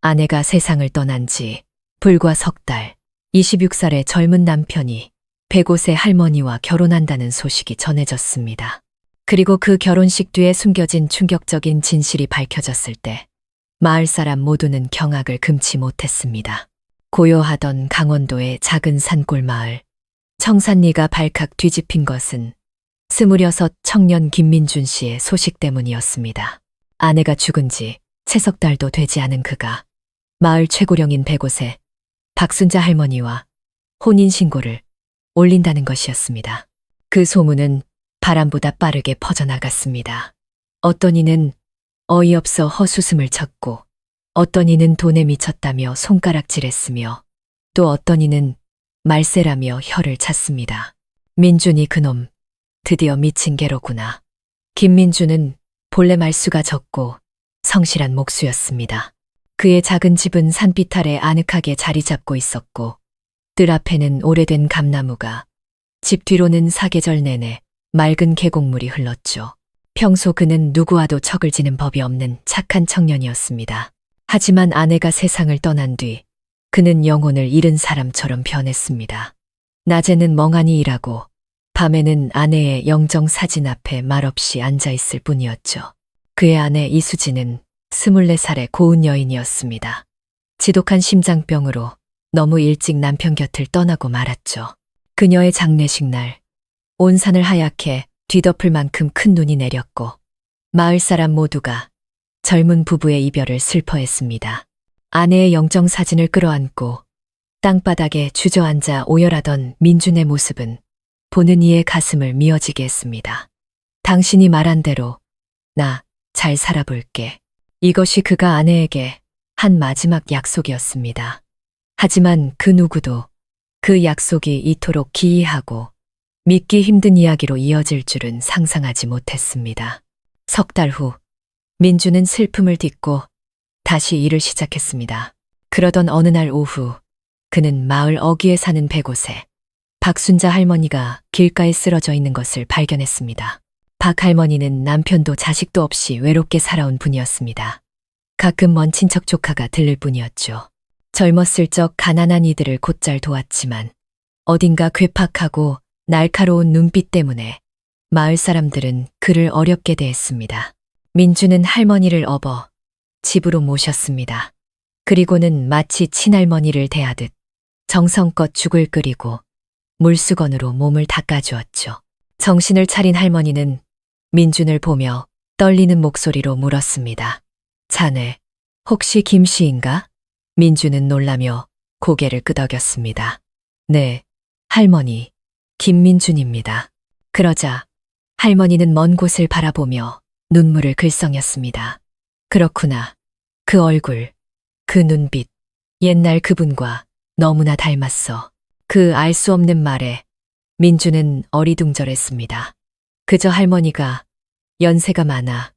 아내가 세상을 떠난 지 불과 석 달, 26살의 젊은 남편이 105세 할머니와 결혼한다는 소식이 전해졌습니다. 그리고 그 결혼식 뒤에 숨겨진 충격적인 진실이 밝혀졌을 때 마을 사람 모두는 경악을 금치 못했습니다. 고요하던 강원도의 작은 산골 마을, 청산리가 발칵 뒤집힌 것은 26 청년 김민준 씨의 소식 때문이었습니다. 아내가 죽은 지 채석 달도 되지 않은 그가 마을 최고령인 105세 박순자 할머니와 혼인신고를 올린다는 것이었습니다. 그 소문은 바람보다 빠르게 퍼져나갔습니다. 어떤 이는 어이없어 헛웃음을 쳤고, 어떤 이는 돈에 미쳤다며 손가락질했으며, 또 어떤 이는 말세라며 혀를 찼습니다. 민준이 그놈, 드디어 미친 개로구나. 김민준은 본래 말수가 적고 성실한 목수였습니다. 그의 작은 집은 산빛 아래 아늑하게 자리 잡고 있었고, 뜰 앞에는 오래된 감나무가, 집 뒤로는 사계절 내내 맑은 계곡물이 흘렀죠. 평소 그는 누구와도 척을 지는 법이 없는 착한 청년이었습니다. 하지만 아내가 세상을 떠난 뒤 그는 영혼을 잃은 사람처럼 변했습니다. 낮에는 멍하니 일하고 밤에는 아내의 영정 사진 앞에 말없이 앉아 있을 뿐이었죠. 그의 아내 이수지는 24살의 고운 여인이었습니다. 지독한 심장병으로 너무 일찍 남편 곁을 떠나고 말았죠. 그녀의 장례식 날, 온 산을 하얗게 뒤덮을 만큼 큰 눈이 내렸고 마을 사람 모두가 젊은 부부의 이별을 슬퍼했습니다. 아내의 영정 사진을 끌어안고 땅바닥에 주저앉아 오열하던 민준의 모습은 보는 이의 가슴을 미어지게 했습니다. 당신이 말한 대로 나 잘 살아볼게. 이것이 그가 아내에게 한 마지막 약속이었습니다. 하지만 그 누구도 그 약속이 이토록 기이하고 믿기 힘든 이야기로 이어질 줄은 상상하지 못했습니다. 석 달 후, 민주는 슬픔을 딛고 다시 일을 시작했습니다. 그러던 어느 날 오후, 그는 마을 어귀에 사는 105세 박순자 할머니가 길가에 쓰러져 있는 것을 발견했습니다. 박 할머니는 남편도 자식도 없이 외롭게 살아온 분이었습니다. 가끔 먼 친척 조카가 들를 뿐이었죠. 젊었을 적 가난한 이들을 곧잘 도왔지만 어딘가 괴팍하고 날카로운 눈빛 때문에 마을 사람들은 그를 어렵게 대했습니다. 민주는 할머니를 업어 집으로 모셨습니다. 그리고는 마치 친할머니를 대하듯 정성껏 죽을 끓이고 물수건으로 몸을 닦아주었죠. 정신을 차린 할머니는 민준을 보며 떨리는 목소리로 물었습니다. 자네, 혹시 김씨인가? 민준은 놀라며 고개를 끄덕였습니다. 네, 할머니, 김민준입니다. 그러자 할머니는 먼 곳을 바라보며 눈물을 글썽였습니다. 그렇구나. 그 얼굴, 그 눈빛, 옛날 그분과 너무나 닮았어. 그 알 수 없는 말에 민준은 어리둥절했습니다. 그저 할머니가 연세가 많아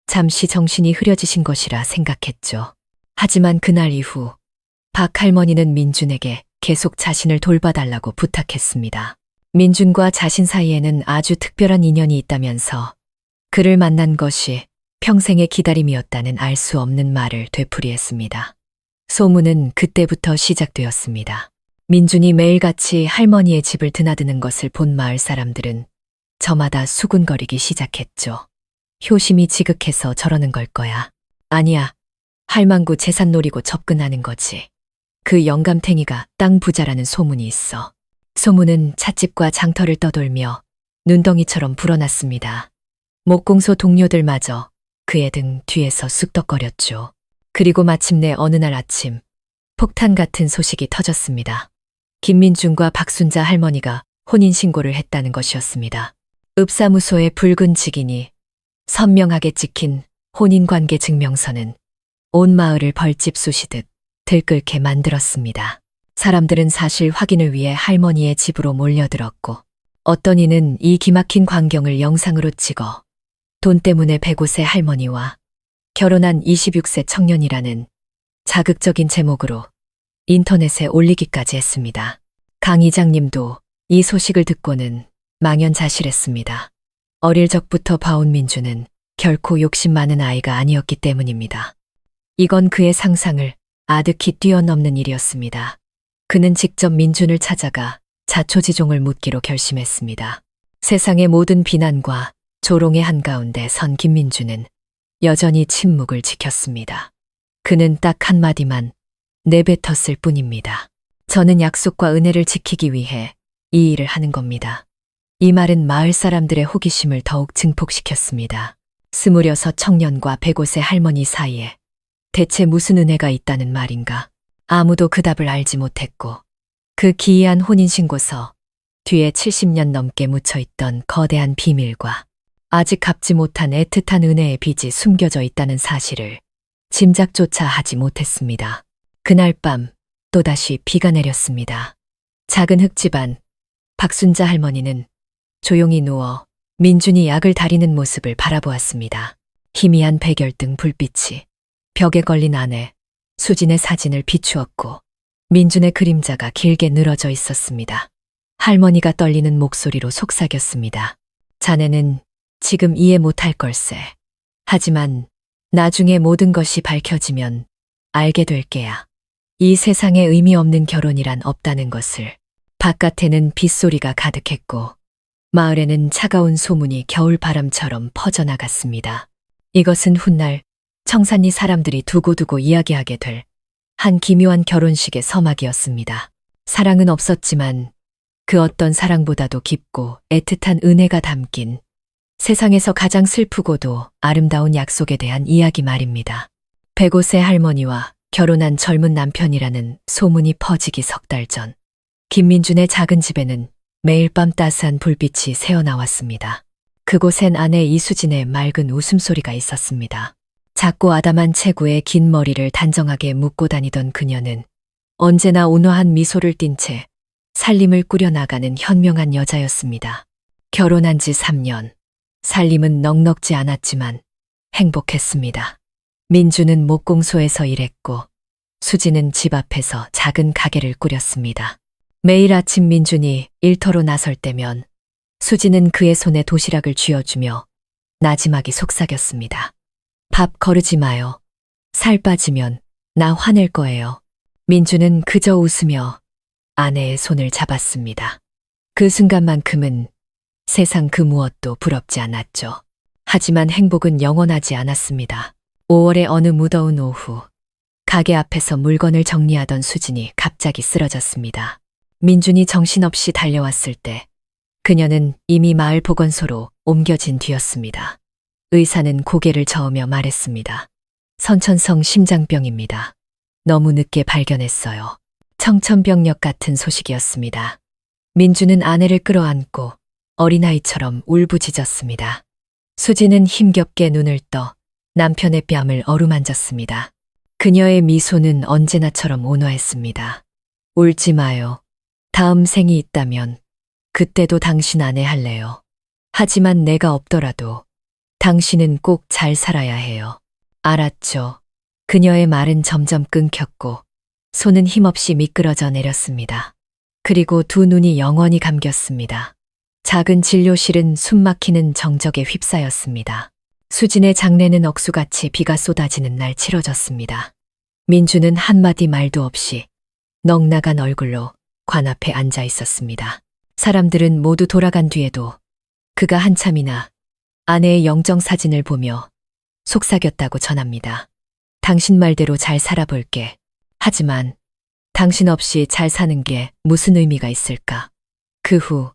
잠시 정신이 흐려지신 것이라 생각했죠. 하지만 그날 이후 박 할머니는 민준에게 계속 자신을 돌봐달라고 부탁했습니다. 민준과 자신 사이에는 아주 특별한 인연이 있다면서 그를 만난 것이 평생의 기다림이었다는 알 수 없는 말을 되풀이했습니다. 소문은 그때부터 시작되었습니다. 민준이 매일같이 할머니의 집을 드나드는 것을 본 마을 사람들은 저마다 수군거리기 시작했죠. 효심이 지극해서 저러는 걸 거야. 아니야. 할망구 재산 노리고 접근하는 거지. 그 영감탱이가 땅 부자라는 소문이 있어. 소문은 찻집과 장터를 떠돌며 눈덩이처럼 불어났습니다. 목공소 동료들마저 그의 등 뒤에서 쑥덕거렸죠. 그리고 마침내 어느 날 아침 폭탄 같은 소식이 터졌습니다. 김민준과 박순자 할머니가 혼인신고를 했다는 것이었습니다. 읍사무소의 붉은 직인이 선명하게 찍힌 혼인관계 증명서는 온 마을을 벌집 쑤시듯 들끓게 만들었습니다. 사람들은 사실 확인을 위해 할머니의 집으로 몰려들었고 어떤 이는 이 기막힌 광경을 영상으로 찍어 돈 때문에 105세 할머니와 결혼한 26세 청년이라는 자극적인 제목으로 인터넷에 올리기까지 했습니다. 강 이장님도 이 소식을 듣고는 망연자실했습니다. 어릴 적부터 봐온 민주는 결코 욕심 많은 아이가 아니었기 때문입니다. 이건 그의 상상을 아득히 뛰어넘는 일이었습니다. 그는 직접 민준을 찾아가 자초지종을 묻기로 결심했습니다. 세상의 모든 비난과 조롱의 한가운데 선 김민준은 여전히 침묵을 지켰습니다. 그는 딱 한마디만 내뱉었을 뿐입니다. 저는 약속과 은혜를 지키기 위해 이 일을 하는 겁니다. 이 말은 마을 사람들의 호기심을 더욱 증폭시켰습니다. 26 청년과 105세 할머니 사이에 대체 무슨 은혜가 있다는 말인가? 아무도 그 답을 알지 못했고 그 기이한 혼인신고서 뒤에 70년 넘게 묻혀있던 거대한 비밀과 아직 갚지 못한 애틋한 은혜의 빚이 숨겨져 있다는 사실을 짐작조차 하지 못했습니다. 그날 밤 또다시 비가 내렸습니다. 작은 흙집안 박순자 할머니는 조용히 누워 민준이 약을 다리는 모습을 바라보았습니다. 희미한 백열등 불빛이 벽에 걸린 안에 수진의 사진을 비추었고 민준의 그림자가 길게 늘어져 있었습니다. 할머니가 떨리는 목소리로 속삭였습니다. 자네는 지금 이해 못할 걸세. 하지만 나중에 모든 것이 밝혀지면 알게 될 게야. 이 세상에 의미 없는 결혼이란 없다는 것을. 바깥에는 빗소리가 가득했고 마을에는 차가운 소문이 겨울바람처럼 퍼져나갔습니다. 이것은 훗날 청산리 사람들이 두고두고 이야기하게 될 한 기묘한 결혼식의 서막이었습니다. 사랑은 없었지만 그 어떤 사랑보다도 깊고 애틋한 은혜가 담긴 세상에서 가장 슬프고도 아름다운 약속에 대한 이야기 말입니다. 105세 할머니와 결혼한 젊은 남편이라는 소문이 퍼지기 석 달 전, 김민준의 작은 집에는 매일 밤 따스한 불빛이 새어나왔습니다. 그곳엔 아내 이수진의 맑은 웃음소리가 있었습니다. 작고 아담한 체구에 긴 머리를 단정하게 묶고 다니던 그녀는 언제나 온화한 미소를 띤 채 살림을 꾸려나가는 현명한 여자였습니다. 결혼한 지 3년, 살림은 넉넉지 않았지만 행복했습니다. 민주는 목공소에서 일했고 수지는 집 앞에서 작은 가게를 꾸렸습니다. 매일 아침 민준이 일터로 나설 때면 수지는 그의 손에 도시락을 쥐어주며 나지막이 속삭였습니다. 밥 거르지 마요. 살 빠지면 나 화낼 거예요. 민주는 그저 웃으며 아내의 손을 잡았습니다. 그 순간만큼은 세상 그 무엇도 부럽지 않았죠. 하지만 행복은 영원하지 않았습니다. 5월의 어느 무더운 오후, 가게 앞에서 물건을 정리하던 수진이 갑자기 쓰러졌습니다. 민준이 정신없이 달려왔을 때 그녀는 이미 마을 보건소로 옮겨진 뒤였습니다. 의사는 고개를 저으며 말했습니다. 선천성 심장병입니다. 너무 늦게 발견했어요. 청천벽력 같은 소식이었습니다. 민주는 아내를 끌어안고 어린아이처럼 울부짖었습니다. 수지는 힘겹게 눈을 떠 남편의 뺨을 어루만졌습니다. 그녀의 미소는 언제나처럼 온화했습니다. 울지 마요. 다음 생이 있다면 그때도 당신 아내 할래요. 하지만 내가 없더라도 당신은 꼭 잘 살아야 해요. 알았죠. 그녀의 말은 점점 끊겼고 손은 힘없이 미끄러져 내렸습니다. 그리고 두 눈이 영원히 감겼습니다. 작은 진료실은 숨막히는 정적에 휩싸였습니다. 수진의 장례는 억수같이 비가 쏟아지는 날 치러졌습니다. 민주는 한마디 말도 없이 넋나간 얼굴로 관 앞에 앉아 있었습니다. 사람들은 모두 돌아간 뒤에도 그가 한참이나 아내의 영정사진을 보며 속삭였다고 전합니다. 당신 말대로 잘 살아볼게. 하지만 당신 없이 잘 사는 게 무슨 의미가 있을까? 그 후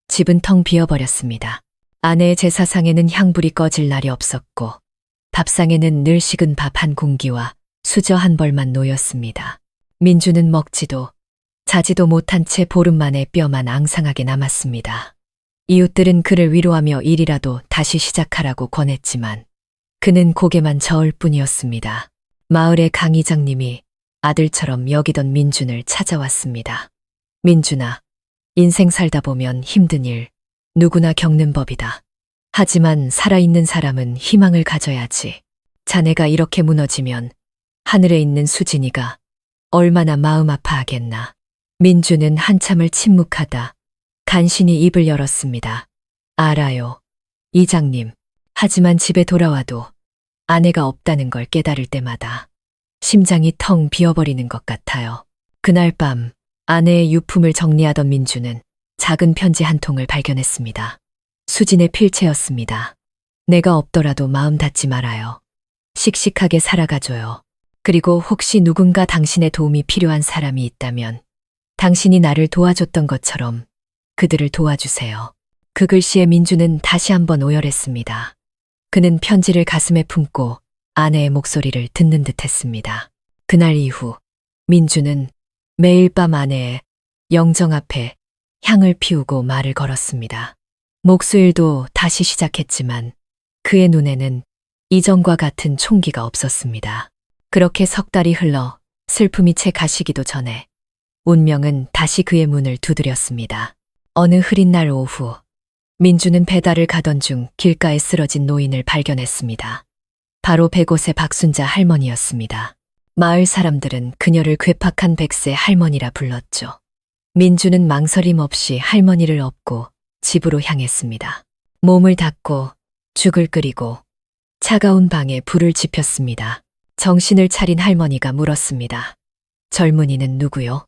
집은 텅 비어버렸습니다. 아내의 제사상에는 향불이 꺼질 날이 없었고 밥상에는 늘 식은 밥 한 공기와 수저 한 벌만 놓였습니다. 민주는 먹지도 자지도 못한 채 보름 만에 뼈만 앙상하게 남았습니다. 이웃들은 그를 위로하며 일이라도 다시 시작하라고 권했지만 그는 고개만 저을 뿐이었습니다. 마을의 강 이장님이 아들처럼 여기던 민준을 찾아왔습니다. 민준아, 인생 살다 보면 힘든 일 누구나 겪는 법이다. 하지만 살아있는 사람은 희망을 가져야지. 자네가 이렇게 무너지면 하늘에 있는 수진이가 얼마나 마음 아파하겠나. 민주는 한참을 침묵하다 간신히 입을 열었습니다. 알아요, 이장님. 하지만 집에 돌아와도 아내가 없다는 걸 깨달을 때마다 심장이 텅 비어버리는 것 같아요. 그날 밤 아내의 유품을 정리하던 민주는 작은 편지 한 통을 발견했습니다. 수진의 필체였습니다. 내가 없더라도 마음 닫지 말아요. 씩씩하게 살아가줘요. 그리고 혹시 누군가 당신의 도움이 필요한 사람이 있다면 당신이 나를 도와줬던 것처럼 그들을 도와주세요. 그 글씨에 민주는 다시 한번 오열했습니다. 그는 편지를 가슴에 품고 아내의 목소리를 듣는 듯 했습니다. 그날 이후 민주는 매일 밤 아내의 영정 앞에 향을 피우고 말을 걸었습니다. 목수일도 다시 시작했지만 그의 눈에는 이전과 같은 총기가 없었습니다. 그렇게 석 달이 흘러 슬픔이 채 가시기도 전에 운명은 다시 그의 문을 두드렸습니다. 어느 흐린 날 오후 민주는 배달을 가던 중 길가에 쓰러진 노인을 발견했습니다. 바로 백옷의 박순자 할머니였습니다. 마을 사람들은 그녀를 괴팍한 백세 할머니라 불렀죠. 민주는 망설임 없이 할머니를 업고 집으로 향했습니다. 몸을 닦고 죽을 끓이고 차가운 방에 불을 지폈습니다. 정신을 차린 할머니가 물었습니다. 젊은이는 누구요?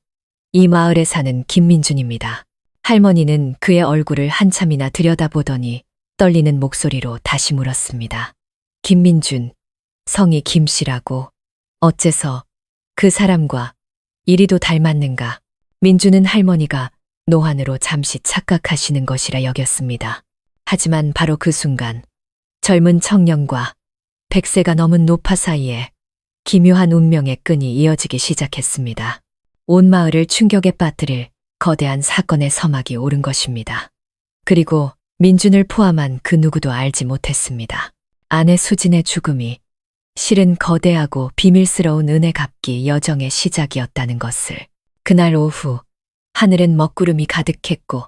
이 마을에 사는 김민준입니다. 할머니는 그의 얼굴을 한참이나 들여다보더니 떨리는 목소리로 다시 물었습니다. 김민준, 성이 김씨라고. 어째서 그 사람과 이리도 닮았는가? 민주는 할머니가 노안으로 잠시 착각하시는 것이라 여겼습니다. 하지만 바로 그 순간 젊은 청년과 백세가 넘은 노파 사이에 기묘한 운명의 끈이 이어지기 시작했습니다. 온 마을을 충격에 빠뜨릴 거대한 사건의 서막이 오른 것입니다. 그리고 민준을 포함한 그 누구도 알지 못했습니다. 아내 수진의 죽음이 실은 거대하고 비밀스러운 은혜 갚기 여정의 시작이었다는 것을. 그날 오후 하늘엔 먹구름이 가득했고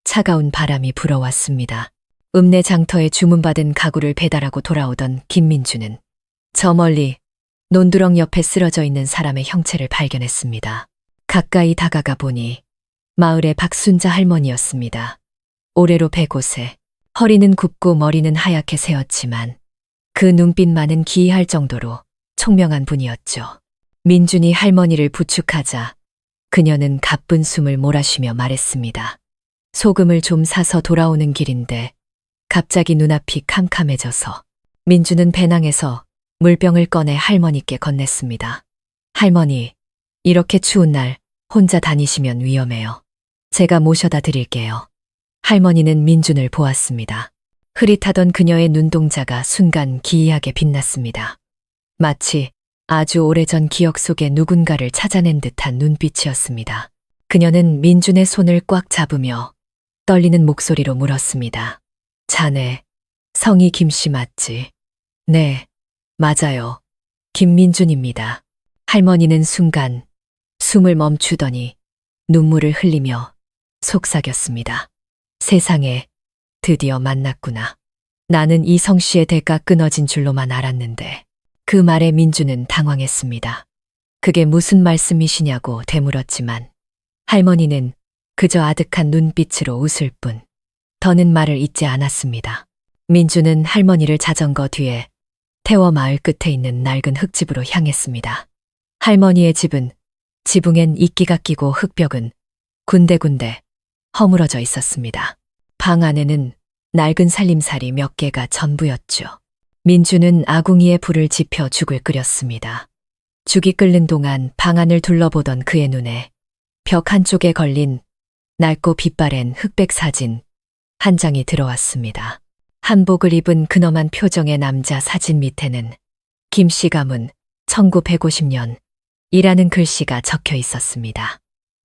차가운 바람이 불어왔습니다. 읍내 장터에 주문받은 가구를 배달하고 돌아오던 김민주는 저 멀리 논두렁 옆에 쓰러져 있는 사람의 형체를 발견했습니다. 가까이 다가가 보니 마을의 박순자 할머니였습니다. 오래로 백옷에 허리는 굽고 머리는 하얗게 새었지만 그 눈빛만은 기이할 정도로 총명한 분이었죠. 민준이 할머니를 부축하자 그녀는 가쁜 숨을 몰아쉬며 말했습니다. 소금을 좀 사서 돌아오는 길인데 갑자기 눈앞이 캄캄해져서. 민주는 배낭에서 물병을 꺼내 할머니께 건넸습니다. 할머니, 이렇게 추운 날 혼자 다니시면 위험해요. 제가 모셔다 드릴게요. 할머니는 민준을 보았습니다. 흐릿하던 그녀의 눈동자가 순간 기이하게 빛났습니다. 마치 아주 오래전 기억 속에 누군가를 찾아낸 듯한 눈빛이었습니다. 그녀는 민준의 손을 꽉 잡으며 떨리는 목소리로 물었습니다. 자네, 성이 김씨 맞지? 네, 맞아요. 김민준입니다. 할머니는 순간 숨을 멈추더니 눈물을 흘리며 속삭였습니다. 세상에, 드디어 만났구나. 나는 이성 씨의 대가 끊어진 줄로만 알았는데. 그 말에 민주는 당황했습니다. 그게 무슨 말씀이시냐고 되물었지만 할머니는 그저 아득한 눈빛으로 웃을 뿐 더는 말을 잇지 않았습니다. 민주는 할머니를 자전거 뒤에 태워 마을 끝에 있는 낡은 흙집으로 향했습니다. 할머니의 집은 지붕엔 이끼가 끼고 흙벽은 군데군데 허물어져 있었습니다. 방 안에는 낡은 살림살이 몇 개가 전부였죠. 민주는 아궁이에 불을 지펴 죽을 끓였습니다. 죽이 끓는 동안 방 안을 둘러보던 그의 눈에 벽 한쪽에 걸린 낡고 빛바랜 흑백 사진 한 장이 들어왔습니다. 한복을 입은 근엄한 표정의 남자 사진 밑에는 김씨 가문 1950년 이라는 글씨가 적혀 있었습니다.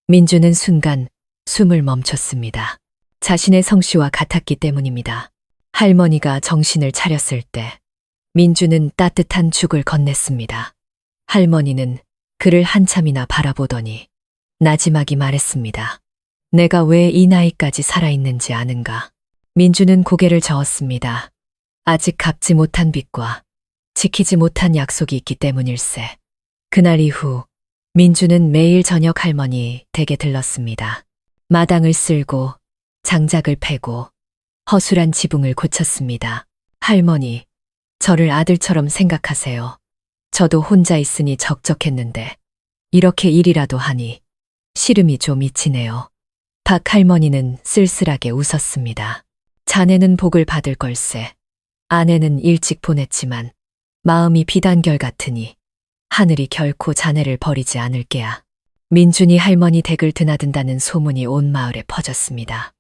민주는 순간 숨을 멈췄습니다. 자신의 성씨와 같았기 때문입니다. 할머니가 정신을 차렸을 때 민주는 따뜻한 죽을 건넸습니다. 할머니는 그를 한참이나 바라보더니 나지막이 말했습니다. 내가 왜 이 나이까지 살아있는지 아는가? 민주는 고개를 저었습니다. 아직 갚지 못한 빚과 지키지 못한 약속이 있기 때문일세. 그날 이후 민주는 매일 저녁 할머니 댁에 들렀습니다. 마당을 쓸고 장작을 패고 허술한 지붕을 고쳤습니다. 할머니, 저를 아들처럼 생각하세요. 저도 혼자 있으니 적적했는데 이렇게 일이라도 하니 시름이 좀 미치네요. 박 할머니는 쓸쓸하게 웃었습니다. 자네는 복을 받을 걸세. 아내는 일찍 보냈지만 마음이 비단결 같으니 하늘이 결코 자네를 버리지 않을 게야. 민준이 할머니 댁을 드나든다는 소문이 온 마을에 퍼졌습니다.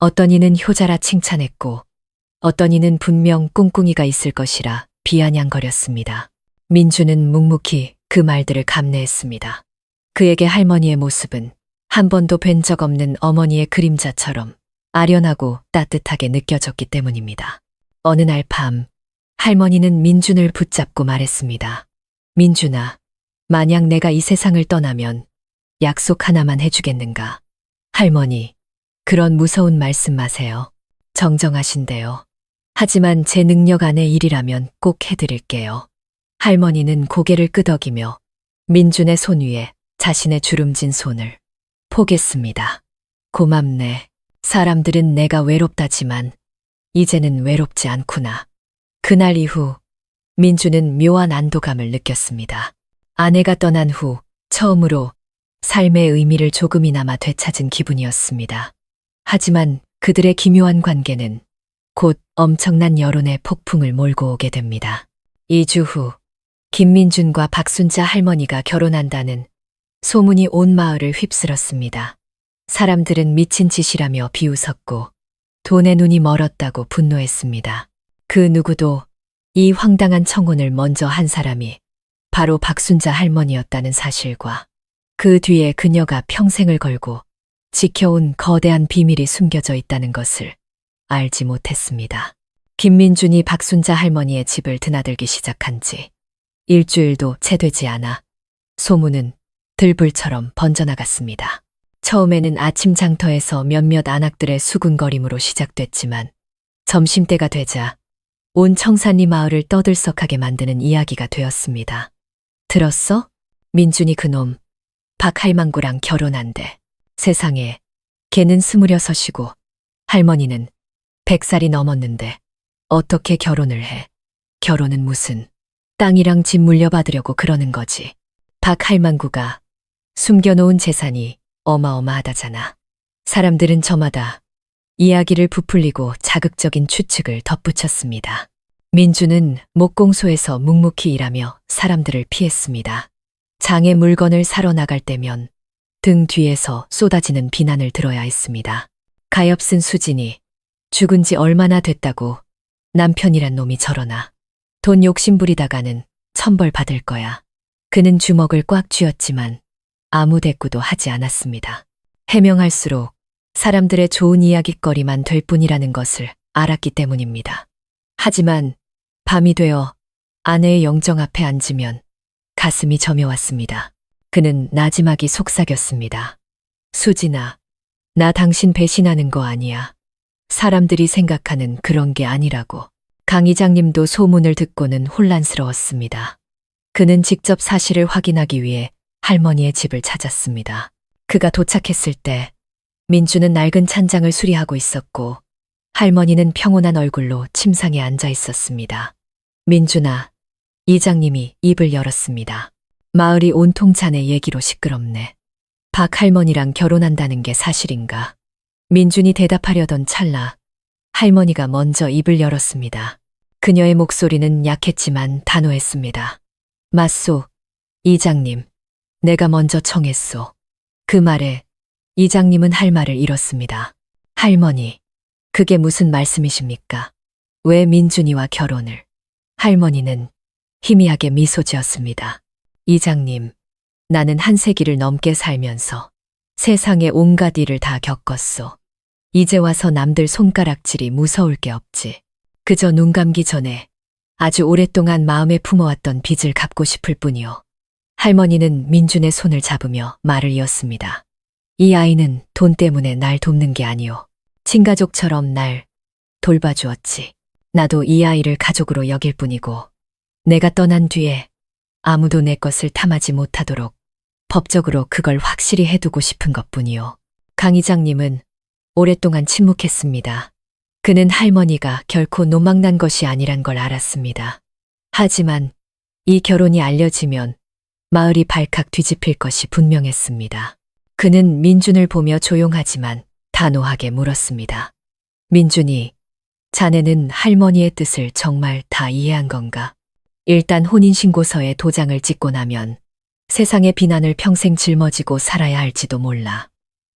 어떤 이는 효자라 칭찬했고 어떤 이는 분명 꿍꿍이가 있을 것이라 비아냥거렸습니다. 민주는 묵묵히 그 말들을 감내했습니다. 그에게 할머니의 모습은 한 번도 뵌 적 없는 어머니의 그림자처럼 아련하고 따뜻하게 느껴졌기 때문입니다. 어느 날 밤 할머니는 민준을 붙잡고 말했습니다. 민준아, 만약 내가 이 세상을 떠나면 약속 하나만 해주겠는가? 할머니, 그런 무서운 말씀 마세요. 정정하신대요. 하지만 제 능력 안의 일이라면 꼭 해드릴게요. 할머니는 고개를 끄덕이며 민준의 손 위에 자신의 주름진 손을 포겠습니다. 고맙네. 사람들은 내가 외롭다지만 이제는 외롭지 않구나. 그날 이후 민주는 묘한 안도감을 느꼈습니다. 아내가 떠난 후 처음으로 삶의 의미를 조금이나마 되찾은 기분이었습니다. 하지만 그들의 기묘한 관계는 곧 엄청난 여론의 폭풍을 몰고 오게 됩니다. 2주 후 김민준과 박순자 할머니가 결혼한다는 소문이 온 마을을 휩쓸었습니다. 사람들은 미친 짓이라며 비웃었고 돈에 눈이 멀었다고 분노했습니다. 그 누구도 이 황당한 청혼을 먼저 한 사람이 바로 박순자 할머니였다는 사실과 그 뒤에 그녀가 평생을 걸고 지켜온 거대한 비밀이 숨겨져 있다는 것을 알지 못했습니다. 김민준이 박순자 할머니의 집을 드나들기 시작한 지 일주일도 채 되지 않아 소문은 들불처럼 번져나갔습니다. 처음에는 아침 장터에서 몇몇 안악들의 수군거림으로 시작됐지만 점심때가 되자 온 청산리 마을을 떠들썩하게 만드는 이야기가 되었습니다. 들었어? 민준이 그놈 박할망구랑 결혼한대. 세상에, 걔는 26이고 할머니는 100살이 넘었는데 어떻게 결혼을 해? 결혼은 무슨 땅이랑 집 물려받으려고 그러는 거지. 박할망구가 숨겨놓은 재산이 어마어마하다잖아. 사람들은 저마다 이야기를 부풀리고 자극적인 추측을 덧붙였습니다. 민주는 목공소에서 묵묵히 일하며 사람들을 피했습니다. 장의 물건을 사러 나갈 때면 등 뒤에서 쏟아지는 비난을 들어야 했습니다. 가엾은 수진이 죽은 지 얼마나 됐다고 남편이란 놈이 저러나 돈 욕심 부리다가는 천벌 받을 거야. 그는 주먹을 꽉 쥐었지만 아무 대꾸도 하지 않았습니다. 해명할수록 사람들의 좋은 이야깃거리만 될 뿐이라는 것을 알았기 때문입니다. 하지만 밤이 되어 아내의 영정 앞에 앉으면 가슴이 저며왔습니다. 그는 나지막이 속삭였습니다. 수진아, 나 당신 배신하는 거 아니야. 사람들이 생각하는 그런 게 아니라고. 강 이장님도 소문을 듣고는 혼란스러웠습니다. 그는 직접 사실을 확인하기 위해 할머니의 집을 찾았습니다. 그가 도착했을 때 민주는 낡은 찬장을 수리하고 있었고 할머니는 평온한 얼굴로 침상에 앉아 있었습니다. 민준아, 이장님이 입을 열었습니다. 마을이 온통 자네 얘기로 시끄럽네. 박 할머니랑 결혼한다는 게 사실인가? 민준이 대답하려던 찰나 할머니가 먼저 입을 열었습니다. 그녀의 목소리는 약했지만 단호했습니다. 맞소, 이장님. 내가 먼저 청했소. 그 말에 이장님은 할 말을 잃었습니다. 할머니, 그게 무슨 말씀이십니까? 왜 민준이와 결혼을? 할머니는 희미하게 미소 지었습니다. 이장님, 나는 한 세기를 넘게 살면서 세상의 온갖 일을 다 겪었소. 이제 와서 남들 손가락질이 무서울 게 없지. 그저 눈 감기 전에 아주 오랫동안 마음에 품어왔던 빚을 갚고 싶을 뿐이요. 할머니는 민준의 손을 잡으며 말을 이었습니다. 이 아이는 돈 때문에 날 돕는 게 아니오. 친가족처럼 날 돌봐주었지. 나도 이 아이를 가족으로 여길 뿐이고 내가 떠난 뒤에 아무도 내 것을 탐하지 못하도록 법적으로 그걸 확실히 해두고 싶은 것뿐이요. 강 이장님은 오랫동안 침묵했습니다. 그는 할머니가 결코 노망난 것이 아니란 걸 알았습니다. 하지만 이 결혼이 알려지면 마을이 발칵 뒤집힐 것이 분명했습니다. 그는 민준을 보며 조용하지만 단호하게 물었습니다. 민준이, 자네는 할머니의 뜻을 정말 다 이해한 건가? 일단 혼인신고서에 도장을 찍고 나면 세상의 비난을 평생 짊어지고 살아야 할지도 몰라.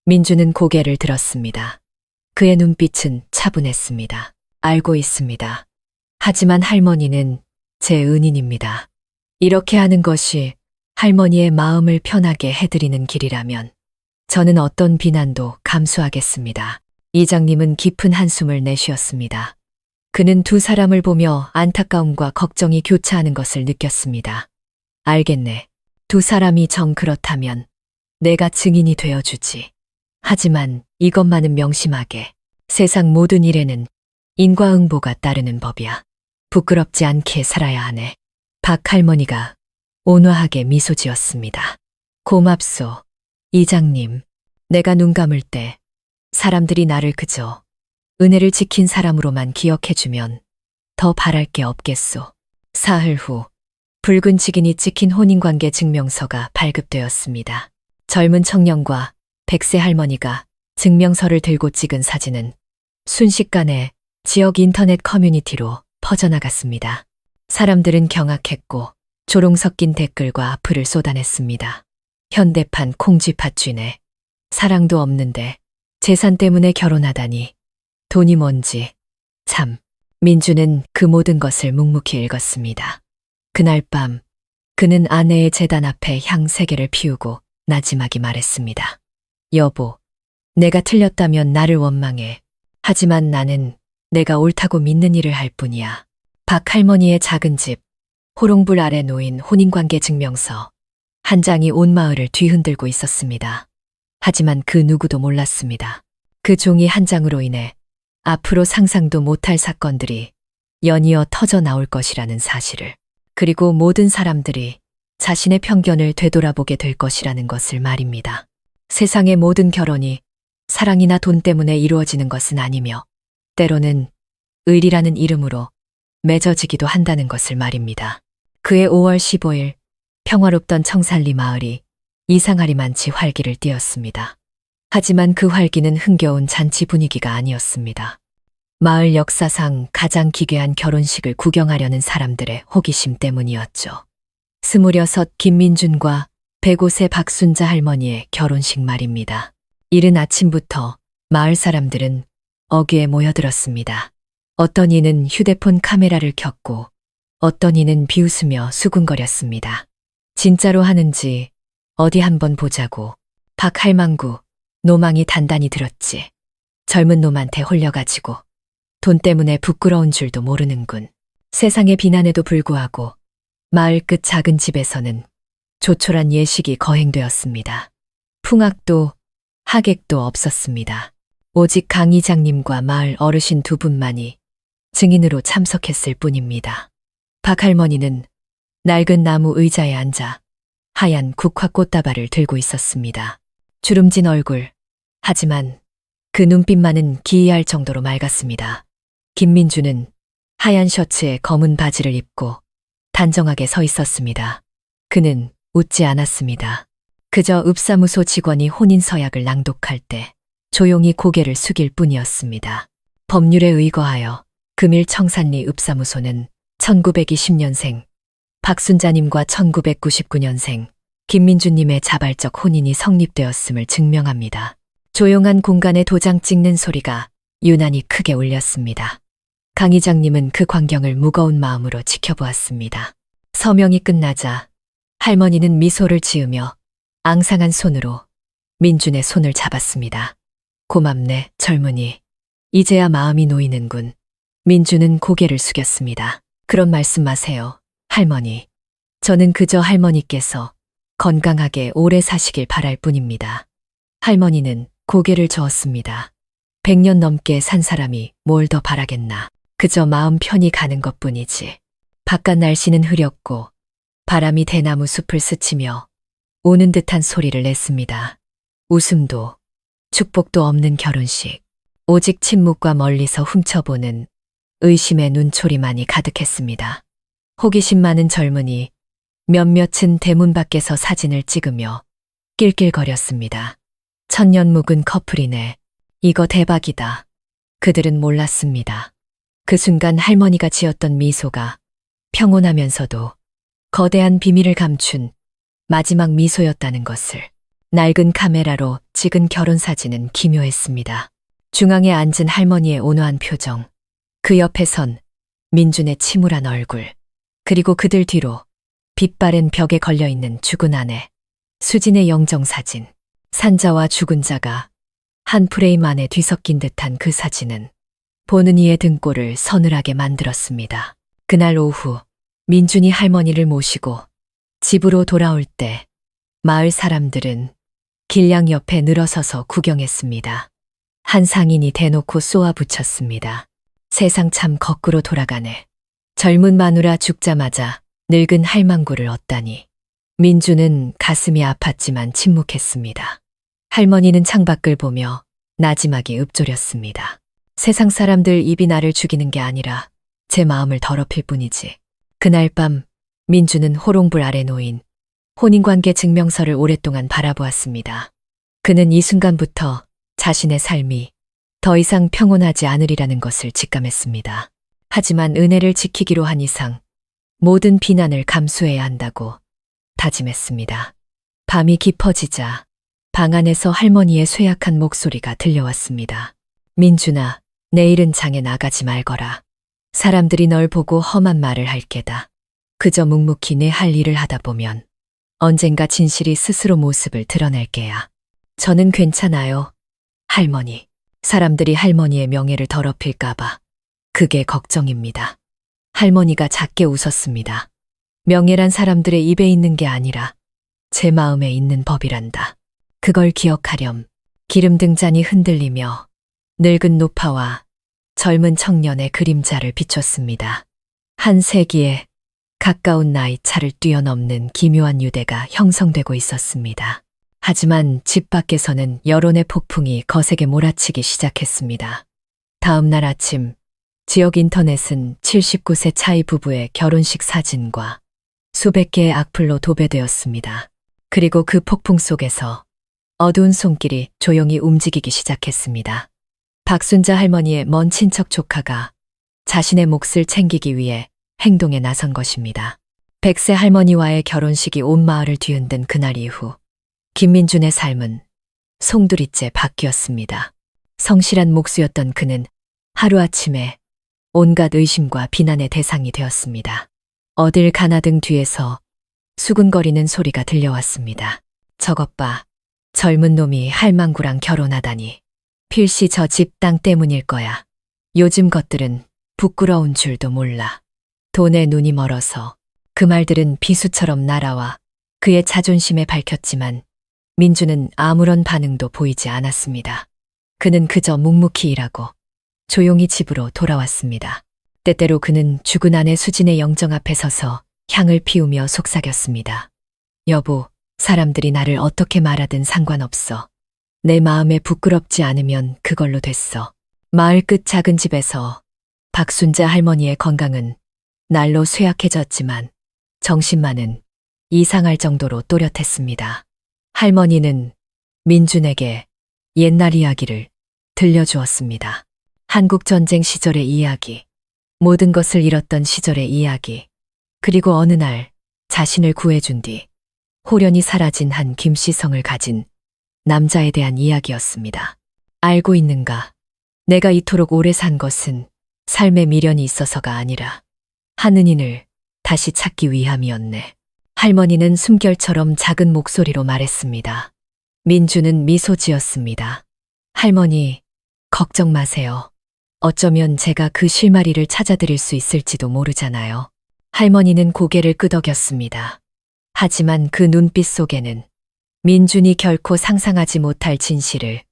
민준은 고개를 들었습니다. 그의 눈빛은 차분했습니다. 알고 있습니다. 하지만 할머니는 제 은인입니다. 이렇게 하는 것이 할머니의 마음을 편하게 해드리는 길이라면 저는 어떤 비난도 감수하겠습니다. 이장님은 깊은 한숨을 내쉬었습니다. 그는 두 사람을 보며 안타까움과 걱정이 교차하는 것을 느꼈습니다. 알겠네. 두 사람이 정 그렇다면 내가 증인이 되어주지. 하지만 이것만은 명심하게. 세상 모든 일에는 인과응보가 따르는 법이야. 부끄럽지 않게 살아야 하네. 박 할머니가 온화하게 미소 지었습니다. 고맙소, 이장님. 내가 눈 감을 때 사람들이 나를 그저 은혜를 지킨 사람으로만 기억해주면 더 바랄 게 없겠소. 사흘 후 붉은 직인이 찍힌 혼인관계 증명서가 발급되었습니다. 젊은 청년과 100세 할머니가 증명서를 들고 찍은 사진은 순식간에 지역 인터넷 커뮤니티로 퍼져나갔습니다. 사람들은 경악했고 조롱 섞인 댓글과 악플을 쏟아냈습니다. 현대판 콩쥐팥쥐네. 사랑도 없는데 재산 때문에 결혼하다니. 돈이 뭔지. 참. 민주는 그 모든 것을 묵묵히 읽었습니다. 그날 밤 그는 아내의 제단 앞에 향 3개를 피우고 나지막이 말했습니다. 여보, 내가 틀렸다면 나를 원망해. 하지만 나는 내가 옳다고 믿는 일을 할 뿐이야. 박 할머니의 작은 집, 호롱불 아래 놓인 혼인관계 증명서. 한 장이 온 마을을 뒤흔들고 있었습니다. 하지만 그 누구도 몰랐습니다. 그 종이 한 장으로 인해 앞으로 상상도 못할 사건들이 연이어 터져 나올 것이라는 사실을, 그리고 모든 사람들이 자신의 편견을 되돌아보게 될 것이라는 것을 말입니다. 세상의 모든 결혼이 사랑이나 돈 때문에 이루어지는 것은 아니며 때로는 의리라는 이름으로 맺어지기도 한다는 것을 말입니다. 그해 5월 15일 평화롭던 청산리 마을이 이상하리만치 활기를 띠었습니다. 하지만 그 활기는 흥겨운 잔치 분위기가 아니었습니다. 마을 역사상 가장 기괴한 결혼식을 구경하려는 사람들의 호기심 때문이었죠. 26 김민준과 105세 박순자 할머니의 결혼식 말입니다. 이른 아침부터 마을 사람들은 어귀에 모여들었습니다. 어떤 이는 휴대폰 카메라를 켰고 어떤 이는 비웃으며 수군거렸습니다. 진짜로 하는지 어디 한번 보자고. 박할망구, 노망이 단단히 들었지. 젊은 놈한테 홀려가지고 돈 때문에 부끄러운 줄도 모르는군. 세상의 비난에도 불구하고 마을 끝 작은 집에서는 조촐한 예식이 거행되었습니다. 풍악도 하객도 없었습니다. 오직 강 이장님과 마을 어르신 두 분만이 증인으로 참석했을 뿐입니다. 박 할머니는 낡은 나무 의자에 앉아 하얀 국화 꽃다발을 들고 있었습니다. 주름진 얼굴, 하지만 그 눈빛만은 기이할 정도로 맑았습니다. 김민주는 하얀 셔츠에 검은 바지를 입고 단정하게 서 있었습니다. 그는 웃지 않았습니다. 그저 읍사무소 직원이 혼인 서약을 낭독할 때 조용히 고개를 숙일 뿐이었습니다. 법률에 의거하여 금일 청산리 읍사무소는 1920년생 박순자님과 1999년생 김민주님의 자발적 혼인이 성립되었음을 증명합니다. 조용한 공간에 도장 찍는 소리가 유난히 크게 울렸습니다. 강 이장님은 그 광경을 무거운 마음으로 지켜보았습니다. 서명이 끝나자 할머니는 미소를 지으며 앙상한 손으로 민준의 손을 잡았습니다. 고맙네, 젊은이. 이제야 마음이 놓이는군. 민준은 고개를 숙였습니다. 그런 말씀 마세요, 할머니. 저는 그저 할머니께서 건강하게 오래 사시길 바랄 뿐입니다. 할머니는 고개를 저었습니다. 100년 넘게 산 사람이 뭘 더 바라겠나. 그저 마음 편히 가는 것뿐이지. 바깥 날씨는 흐렸고 바람이 대나무 숲을 스치며 우는 듯한 소리를 냈습니다. 웃음도 축복도 없는 결혼식. 오직 침묵과 멀리서 훔쳐보는 의심의 눈초리만이 가득했습니다. 호기심 많은 젊은이 몇몇은 대문 밖에서 사진을 찍으며 낄낄거렸습니다. 천년 묵은 커플이네. 이거 대박이다. 그들은 몰랐습니다. 그 순간 할머니가 지었던 미소가 평온하면서도 거대한 비밀을 감춘 마지막 미소였다는 것을. 낡은 카메라로 찍은 결혼 사진은 기묘했습니다. 중앙에 앉은 할머니의 온화한 표정, 그 옆에 선 민준의 침울한 얼굴, 그리고 그들 뒤로 빛바랜 벽에 걸려있는 죽은 아내, 수진의 영정사진. 산자와 죽은 자가 한 프레임 안에 뒤섞인 듯한 그 사진은 보는 이의 등골을 서늘하게 만들었습니다. 그날 오후 민준이 할머니를 모시고 집으로 돌아올 때 마을 사람들은 길량 옆에 늘어서서 구경했습니다. 한 상인이 대놓고 쏘아붙였습니다. 세상 참 거꾸로 돌아가네. 젊은 마누라 죽자마자 늙은 할망구를 얻다니. 민주는 가슴이 아팠지만 침묵했습니다. 할머니는 창밖을 보며 나지막이 읊조렸습니다. 세상 사람들 입이 나를 죽이는 게 아니라 제 마음을 더럽힐 뿐이지. 그날 밤 민주는 호롱불 아래 놓인 혼인관계 증명서를 오랫동안 바라보았습니다. 그는 이 순간부터 자신의 삶이 더 이상 평온하지 않으리라는 것을 직감했습니다. 하지만 은혜를 지키기로 한 이상 모든 비난을 감수해야 한다고 다짐했습니다. 밤이 깊어지자 방 안에서 할머니의 쇠약한 목소리가 들려왔습니다. 민준아, 내일은 장에 나가지 말거라. 사람들이 널 보고 험한 말을 할 게다. 그저 묵묵히 내 할 일을 하다 보면 언젠가 진실이 스스로 모습을 드러낼 게야. 저는 괜찮아요. 할머니. 사람들이 할머니의 명예를 더럽힐까봐 그게 걱정입니다. 할머니가 작게 웃었습니다. 명예란 사람들의 입에 있는 게 아니라 제 마음에 있는 법이란다. 그걸 기억하렴. 기름 등잔이 흔들리며 늙은 노파와 젊은 청년의 그림자를 비췄습니다. 한 세기에 가까운 나이 차를 뛰어넘는 기묘한 유대가 형성되고 있었습니다. 하지만 집 밖에서는 여론의 폭풍이 거세게 몰아치기 시작했습니다. 다음 날 아침 지역 인터넷은 79세 차이 부부의 결혼식 사진과 수백 개의 악플로 도배되었습니다. 그리고 그 폭풍 속에서 어두운 손길이 조용히 움직이기 시작했습니다. 박순자 할머니의 먼 친척 조카가 자신의 몫을 챙기기 위해 행동에 나선 것입니다. 100세 할머니와의 결혼식이 온 마을을 뒤흔든 그날 이후 김민준의 삶은 송두리째 바뀌었습니다. 성실한 목수였던 그는 하루아침에 온갖 의심과 비난의 대상이 되었습니다. 어딜 가나 등 뒤에서 수근거리는 소리가 들려왔습니다. 저것 봐. 젊은 놈이 할망구랑 결혼하다니. 필시 저 집 땅 때문일 거야. 요즘 것들은 부끄러운 줄도 몰라. 돈에 눈이 멀어서. 그 말들은 비수처럼 날아와 그의 자존심에 밝혔지만 민주는 아무런 반응도 보이지 않았습니다. 그는 그저 묵묵히 일하고 조용히 집으로 돌아왔습니다. 때때로 그는 죽은 아내 수진의 영정 앞에 서서 향을 피우며 속삭였습니다. 여보, 사람들이 나를 어떻게 말하든 상관없어. 내 마음에 부끄럽지 않으면 그걸로 됐어. 마을 끝 작은 집에서 박순자 할머니의 건강은 날로 쇠약해졌지만 정신만은 이상할 정도로 또렷했습니다. 할머니는 민준에게 옛날 이야기를 들려주었습니다. 한국전쟁 시절의 이야기, 모든 것을 잃었던 시절의 이야기, 그리고 어느 날 자신을 구해준 뒤 홀연히 사라진 한 김씨성을 가진 남자에 대한 이야기였습니다. 알고 있는가? 내가 이토록 오래 산 것은 삶에 미련이 있어서가 아니라 하느님을 다시 찾기 위함이었네. 할머니는 숨결처럼 작은 목소리로 말했습니다. 민주는 미소 지었습니다. 할머니, 걱정 마세요. 어쩌면 제가 그 실마리를 찾아드릴 수 있을지도 모르잖아요. 할머니는 고개를 끄덕였습니다. 하지만 그 눈빛 속에는 민준이 결코 상상하지 못할 진실을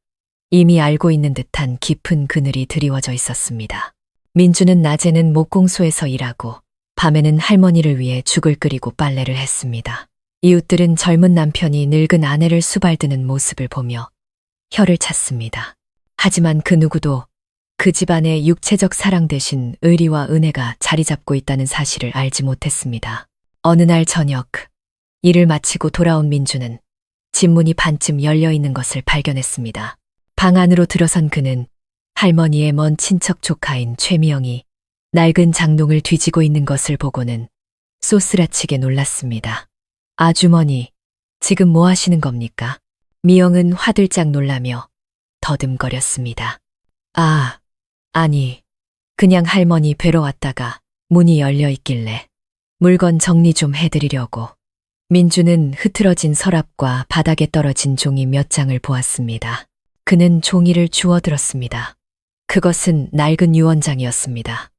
이미 알고 있는 듯한 깊은 그늘이 드리워져 있었습니다. 민준은 낮에는 목공소에서 일하고 밤에는 할머니를 위해 죽을 끓이고 빨래를 했습니다. 이웃들은 젊은 남편이 늙은 아내를 수발드는 모습을 보며 혀를 찼습니다. 하지만 그 누구도 그 집안의 육체적 사랑 대신 의리와 은혜가 자리 잡고 있다는 사실을 알지 못했습니다. 어느 날 저녁, 일을 마치고 돌아온 민주는 집 문이 반쯤 열려 있는 것을 발견했습니다. 방 안으로 들어선 그는 할머니의 먼 친척 조카인 최미영이 낡은 장롱을 뒤지고 있는 것을 보고는 쏘스라치게 놀랐습니다. 아주머니, 지금 뭐 하시는 겁니까? 미영은 화들짝 놀라며 더듬거렸습니다. 아, 아니, 그냥 할머니 뵈러 왔다가 문이 열려 있길래 물건 정리 좀 해드리려고. 민주는 흐트러진 서랍과 바닥에 떨어진 종이 몇 장을 보았습니다. 그는 종이를 주워들었습니다. 그것은 낡은 유언장이었습니다.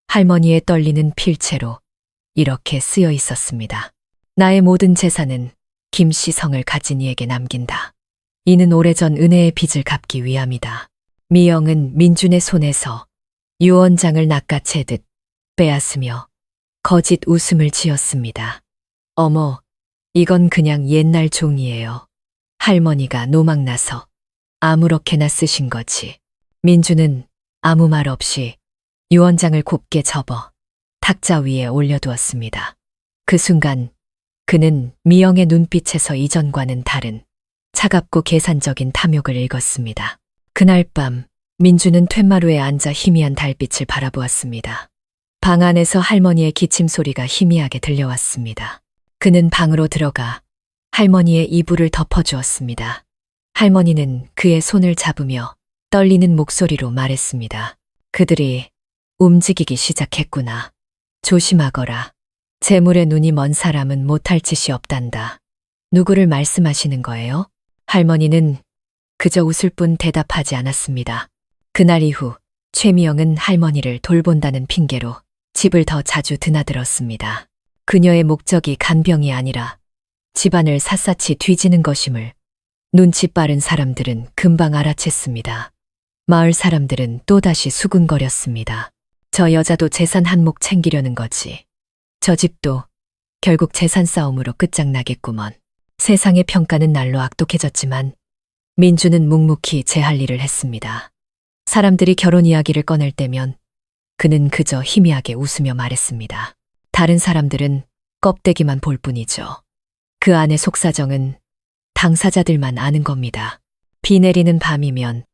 할머니의 떨리는 필체로 이렇게 쓰여 있었습니다. 나의 모든 재산은 김씨성을 가진 이에게 남긴다. 이는 오래전 은혜의 빚을 갚기 위함이다. 미영은 민준의 손에서 유언장을 낚아채듯 빼앗으며 거짓 웃음을 지었습니다. 어머, 이건 그냥 옛날 종이에요. 할머니가 노망나서 아무렇게나 쓰신 거지. 민주는 아무 말 없이 유언장을 곱게 접어 탁자 위에 올려두었습니다. 그 순간 그는 미영의 눈빛에서 이전과는 다른 차갑고 계산적인 탐욕을 읽었습니다. 그날 밤 민주는 툇마루에 앉아 희미한 달빛을 바라보았습니다. 방 안에서 할머니의 기침 소리가 희미하게 들려왔습니다. 그는 방으로 들어가 할머니의 이불을 덮어주었습니다. 할머니는 그의 손을 잡으며 떨리는 목소리로 말했습니다. 그들이 움직이기 시작했구나. 조심하거라. 재물에 눈이 먼 사람은 못할 짓이 없단다. 누구를 말씀하시는 거예요? 할머니는 그저 웃을 뿐 대답하지 않았습니다. 그날 이후 최미영은 할머니를 돌본다는 핑계로 집을 더 자주 드나들었습니다. 그녀의 목적이 간병이 아니라 집안을 샅샅이 뒤지는 것임을 눈치 빠른 사람들은 금방 알아챘습니다. 마을 사람들은 또다시 수군거렸습니다. 저 여자도 재산 한 몫 챙기려는 거지. 저 집도 결국 재산 싸움으로 끝장나겠구먼. 세상의 평가는 날로 악독해졌지만 민주는 묵묵히 제 할 일을 했습니다. 사람들이 결혼 이야기를 꺼낼 때면 그는 그저 희미하게 웃으며 말했습니다. 다른 사람들은 껍데기만 볼 뿐이죠. 그 안의 속사정은 당사자들만 아는 겁니다. 비 내리는 밤이면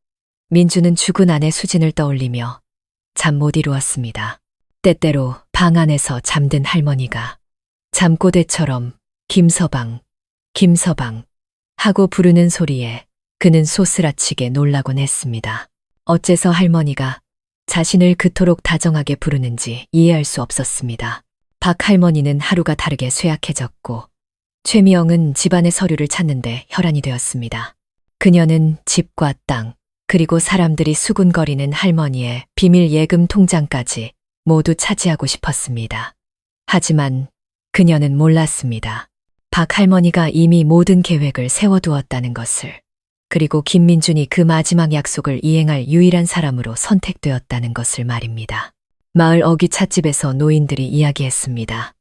민주는 죽은 아내 수진을 떠올리며 잠 못 이루었습니다. 때때로 방 안에서 잠든 할머니가 잠꼬대처럼 김서방, 김서방 하고 부르는 소리에 그는 소스라치게 놀라곤 했습니다. 어째서 할머니가 자신을 그토록 다정하게 부르는지 이해할 수 없었습니다. 박 할머니는 하루가 다르게 쇠약해졌고 최미영은 집안의 서류를 찾는데 혈안이 되었습니다. 그녀는 집과 땅, 그리고 사람들이 수군거리는 할머니의 비밀 예금 통장까지 모두 차지하고 싶었습니다. 하지만 그녀는 몰랐습니다. 박 할머니가 이미 모든 계획을 세워두었다는 것을. 그리고 김민준이 그 마지막 약속을 이행할 유일한 사람으로 선택되었다는 것을 말입니다. 마을 어귀 찻집에서 노인들이 이야기했습니다.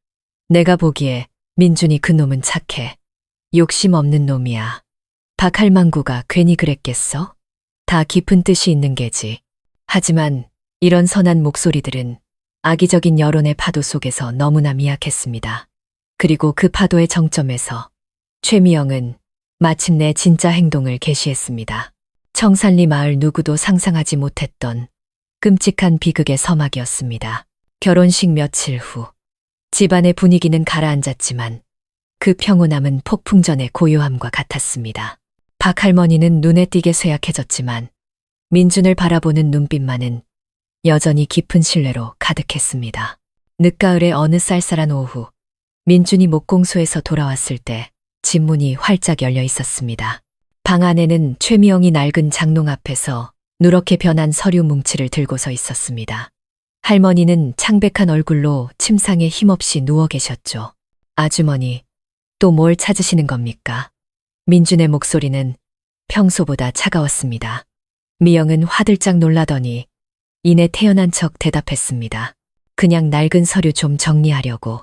내가 보기에 민준이 그놈은 착해. 욕심 없는 놈이야. 박할망구가 괜히 그랬겠어? 다 깊은 뜻이 있는 게지. 하지만 이런 선한 목소리들은 악의적인 여론의 파도 속에서 너무나 미약했습니다. 그리고 그 파도의 정점에서 최미영은 마침내 진짜 행동을 개시했습니다. 청산리 마을 누구도 상상하지 못했던 끔찍한 비극의 서막이었습니다. 결혼식 며칠 후 집안의 분위기는 가라앉았지만 그 평온함은 폭풍전의 고요함과 같았습니다. 박 할머니는 눈에 띄게 쇠약해졌지만 민준을 바라보는 눈빛만은 여전히 깊은 신뢰로 가득했습니다. 늦가을의 어느 쌀쌀한 오후 민준이 목공소에서 돌아왔을 때 집 문이 활짝 열려 있었습니다. 방 안에는 최미영이 낡은 장롱 앞에서 누렇게 변한 서류 뭉치를 들고 서 있었습니다. 할머니는 창백한 얼굴로 침상에 힘없이 누워 계셨죠. 아주머니, 또 뭘 찾으시는 겁니까? 민준의 목소리는 평소보다 차가웠습니다. 미영은 화들짝 놀라더니 이내 태연한 척 대답했습니다. 그냥 낡은 서류 좀 정리하려고.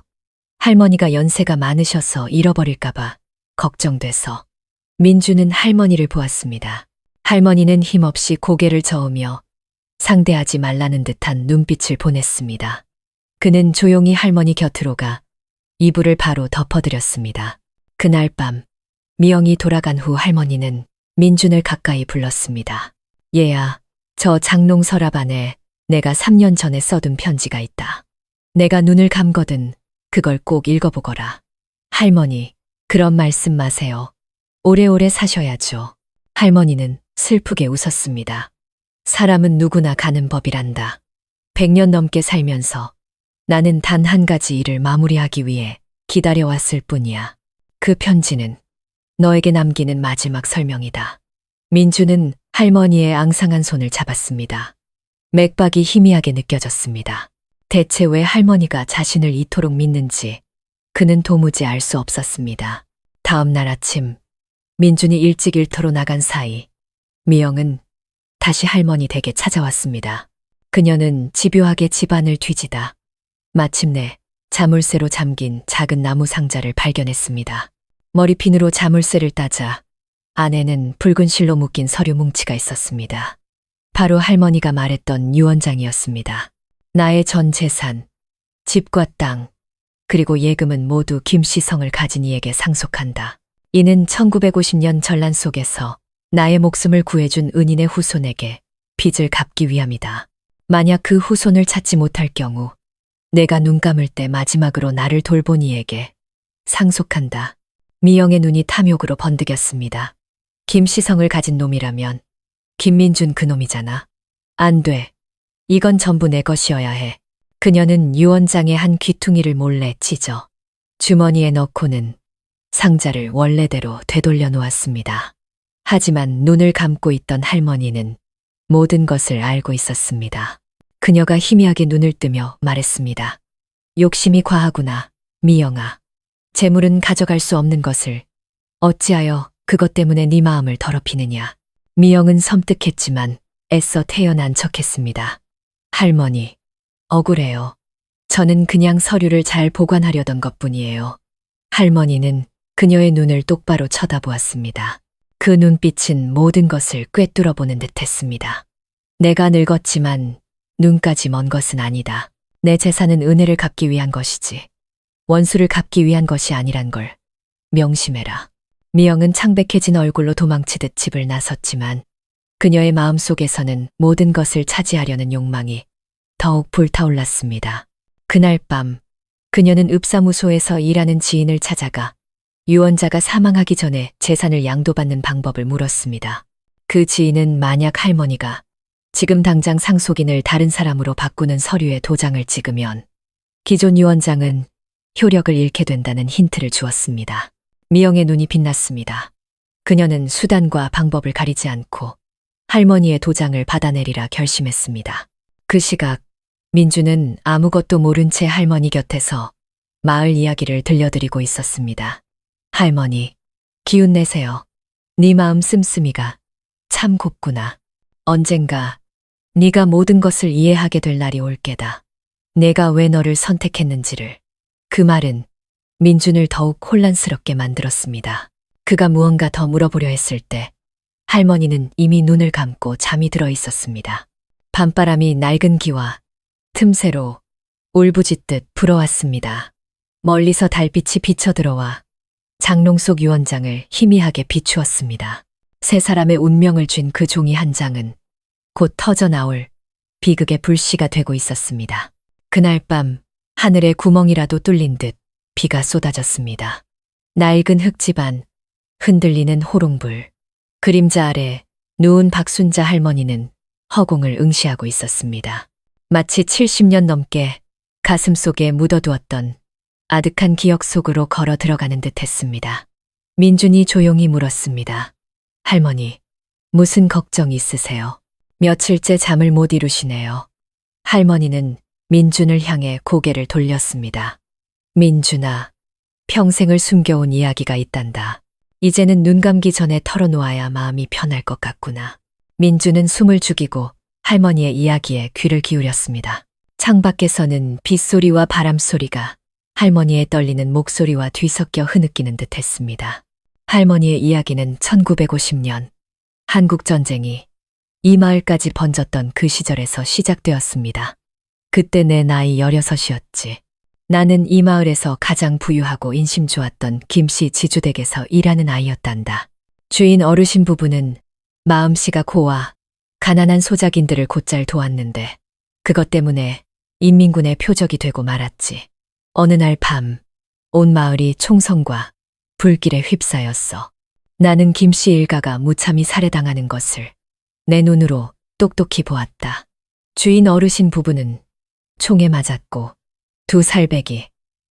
할머니가 연세가 많으셔서 잃어버릴까봐 걱정돼서. 민주는 할머니를 보았습니다. 할머니는 힘없이 고개를 저으며 상대하지 말라는 듯한 눈빛을 보냈습니다. 그는 조용히 할머니 곁으로 가 이불을 바로 덮어드렸습니다. 그날 밤 미영이 돌아간 후 할머니는 민준을 가까이 불렀습니다. 얘야, 저 장롱 서랍 안에 내가 3년 전에 써둔 편지가 있다. 내가 눈을 감거든 그걸 꼭 읽어보거라. 할머니, 그런 말씀 마세요. 오래오래 사셔야죠. 할머니는 슬프게 웃었습니다. 사람은 누구나 가는 법이란다. 100년 넘게 살면서 나는 단 한 가지 일을 마무리하기 위해 기다려왔을 뿐이야. 그 편지는 너에게 남기는 마지막 설명이다. 민주는 할머니의 앙상한 손을 잡았습니다. 맥박이 희미하게 느껴졌습니다. 대체 왜 할머니가 자신을 이토록 믿는지 그는 도무지 알 수 없었습니다. 다음 날 아침 민준이 일찍 일터로 나간 사이 미영은 다시 할머니 댁에 찾아왔습니다. 그녀는 집요하게 집안을 뒤지다 마침내 자물쇠로 잠긴 작은 나무 상자를 발견했습니다. 머리핀으로 자물쇠를 따자 안에는 붉은 실로 묶인 서류 뭉치가 있었습니다. 바로 할머니가 말했던 유언장이었습니다. 나의 전 재산, 집과 땅, 그리고 예금은 모두 김씨성을 가진 이에게 상속한다. 이는 1950년 전란 속에서 나의 목숨을 구해준 은인의 후손에게 빚을 갚기 위함이다. 만약 그 후손을 찾지 못할 경우 내가 눈 감을 때 마지막으로 나를 돌본 이에게 상속한다. 미영의 눈이 탐욕으로 번득였습니다. 김씨성을 가진 놈이라면 김민준 그 놈이잖아. 안 돼. 이건 전부 내 것이어야 해. 그녀는 유언장의 한 귀퉁이를 몰래 찢어 주머니에 넣고는 상자를 원래대로 되돌려 놓았습니다. 하지만 눈을 감고 있던 할머니는 모든 것을 알고 있었습니다. 그녀가 희미하게 눈을 뜨며 말했습니다. 욕심이 과하구나, 미영아. 재물은 가져갈 수 없는 것을 어찌하여 그것 때문에 네 마음을 더럽히느냐. 미영은 섬뜩했지만 애써 태연한 척했습니다. 할머니, 억울해요. 저는 그냥 서류를 잘 보관하려던 것뿐이에요. 할머니는 그녀의 눈을 똑바로 쳐다보았습니다. 그 눈빛은 모든 것을 꿰뚫어보는 듯했습니다. 내가 늙었지만 눈까지 먼 것은 아니다. 내 재산은 은혜를 갚기 위한 것이지 원수를 갚기 위한 것이 아니란 걸 명심해라. 미영은 창백해진 얼굴로 도망치듯 집을 나섰지만 그녀의 마음속에서는 모든 것을 차지하려는 욕망이 더욱 불타올랐습니다. 그날 밤 그녀는 읍사무소에서 일하는 지인을 찾아가 유언자가 사망하기 전에 재산을 양도받는 방법을 물었습니다. 그 지인은 만약 할머니가 지금 당장 상속인을 다른 사람으로 바꾸는 서류에 도장을 찍으면 기존 유언장은 효력을 잃게 된다는 힌트를 주었습니다. 미영의 눈이 빛났습니다. 그녀는 수단과 방법을 가리지 않고 할머니의 도장을 받아내리라 결심했습니다. 그 시각 민주는 아무것도 모른 채 할머니 곁에서 마을 이야기를 들려드리고 있었습니다. 할머니, 기운 내세요. 네 마음 씀씀이가 참 곱구나. 언젠가 네가 모든 것을 이해하게 될 날이 올 게다. 내가 왜 너를 선택했는지를. 그 말은 민준을 더욱 혼란스럽게 만들었습니다. 그가 무언가 더 물어보려 했을 때 할머니는 이미 눈을 감고 잠이 들어 있었습니다. 밤바람이 낡은 기와 틈새로 울부짖듯 불어왔습니다. 멀리서 달빛이 비쳐들어와 장롱 속 유언장을 희미하게 비추었습니다. 세 사람의 운명을 쥔 그 종이 한 장은 곧 터져나올 비극의 불씨가 되고 있었습니다. 그날 밤 하늘에 구멍이라도 뚫린 듯 비가 쏟아졌습니다. 낡은 흙집 안, 흔들리는 호롱불, 그림자 아래 누운 박순자 할머니는 허공을 응시하고 있었습니다. 마치 70년 넘게 가슴 속에 묻어두었던 아득한 기억 속으로 걸어 들어가는 듯 했습니다. 민준이 조용히 물었습니다. 할머니, 무슨 걱정 있으세요? 며칠째 잠을 못 이루시네요. 할머니는 민준을 향해 고개를 돌렸습니다. 민준아, 평생을 숨겨온 이야기가 있단다. 이제는 눈 감기 전에 털어놓아야 마음이 편할 것 같구나. 민준은 숨을 죽이고 할머니의 이야기에 귀를 기울였습니다. 창밖에서는 빗소리와 바람소리가 할머니의 떨리는 목소리와 뒤섞여 흐느끼는 듯 했습니다. 할머니의 이야기는 1950년 한국전쟁이 이 마을까지 번졌던 그 시절에서 시작되었습니다. 그때 내 나이 16이었지. 나는 이 마을에서 가장 부유하고 인심 좋았던 김씨 지주댁에서 일하는 아이였단다. 주인 어르신 부부는 마음씨가 고와 가난한 소작인들을 곧잘 도왔는데 그것 때문에 인민군의 표적이 되고 말았지. 어느 날 밤, 온 마을이 총성과 불길에 휩싸였어. 나는 김씨 일가가 무참히 살해당하는 것을 내 눈으로 똑똑히 보았다. 주인 어르신 부부는 총에 맞았고 두 살배기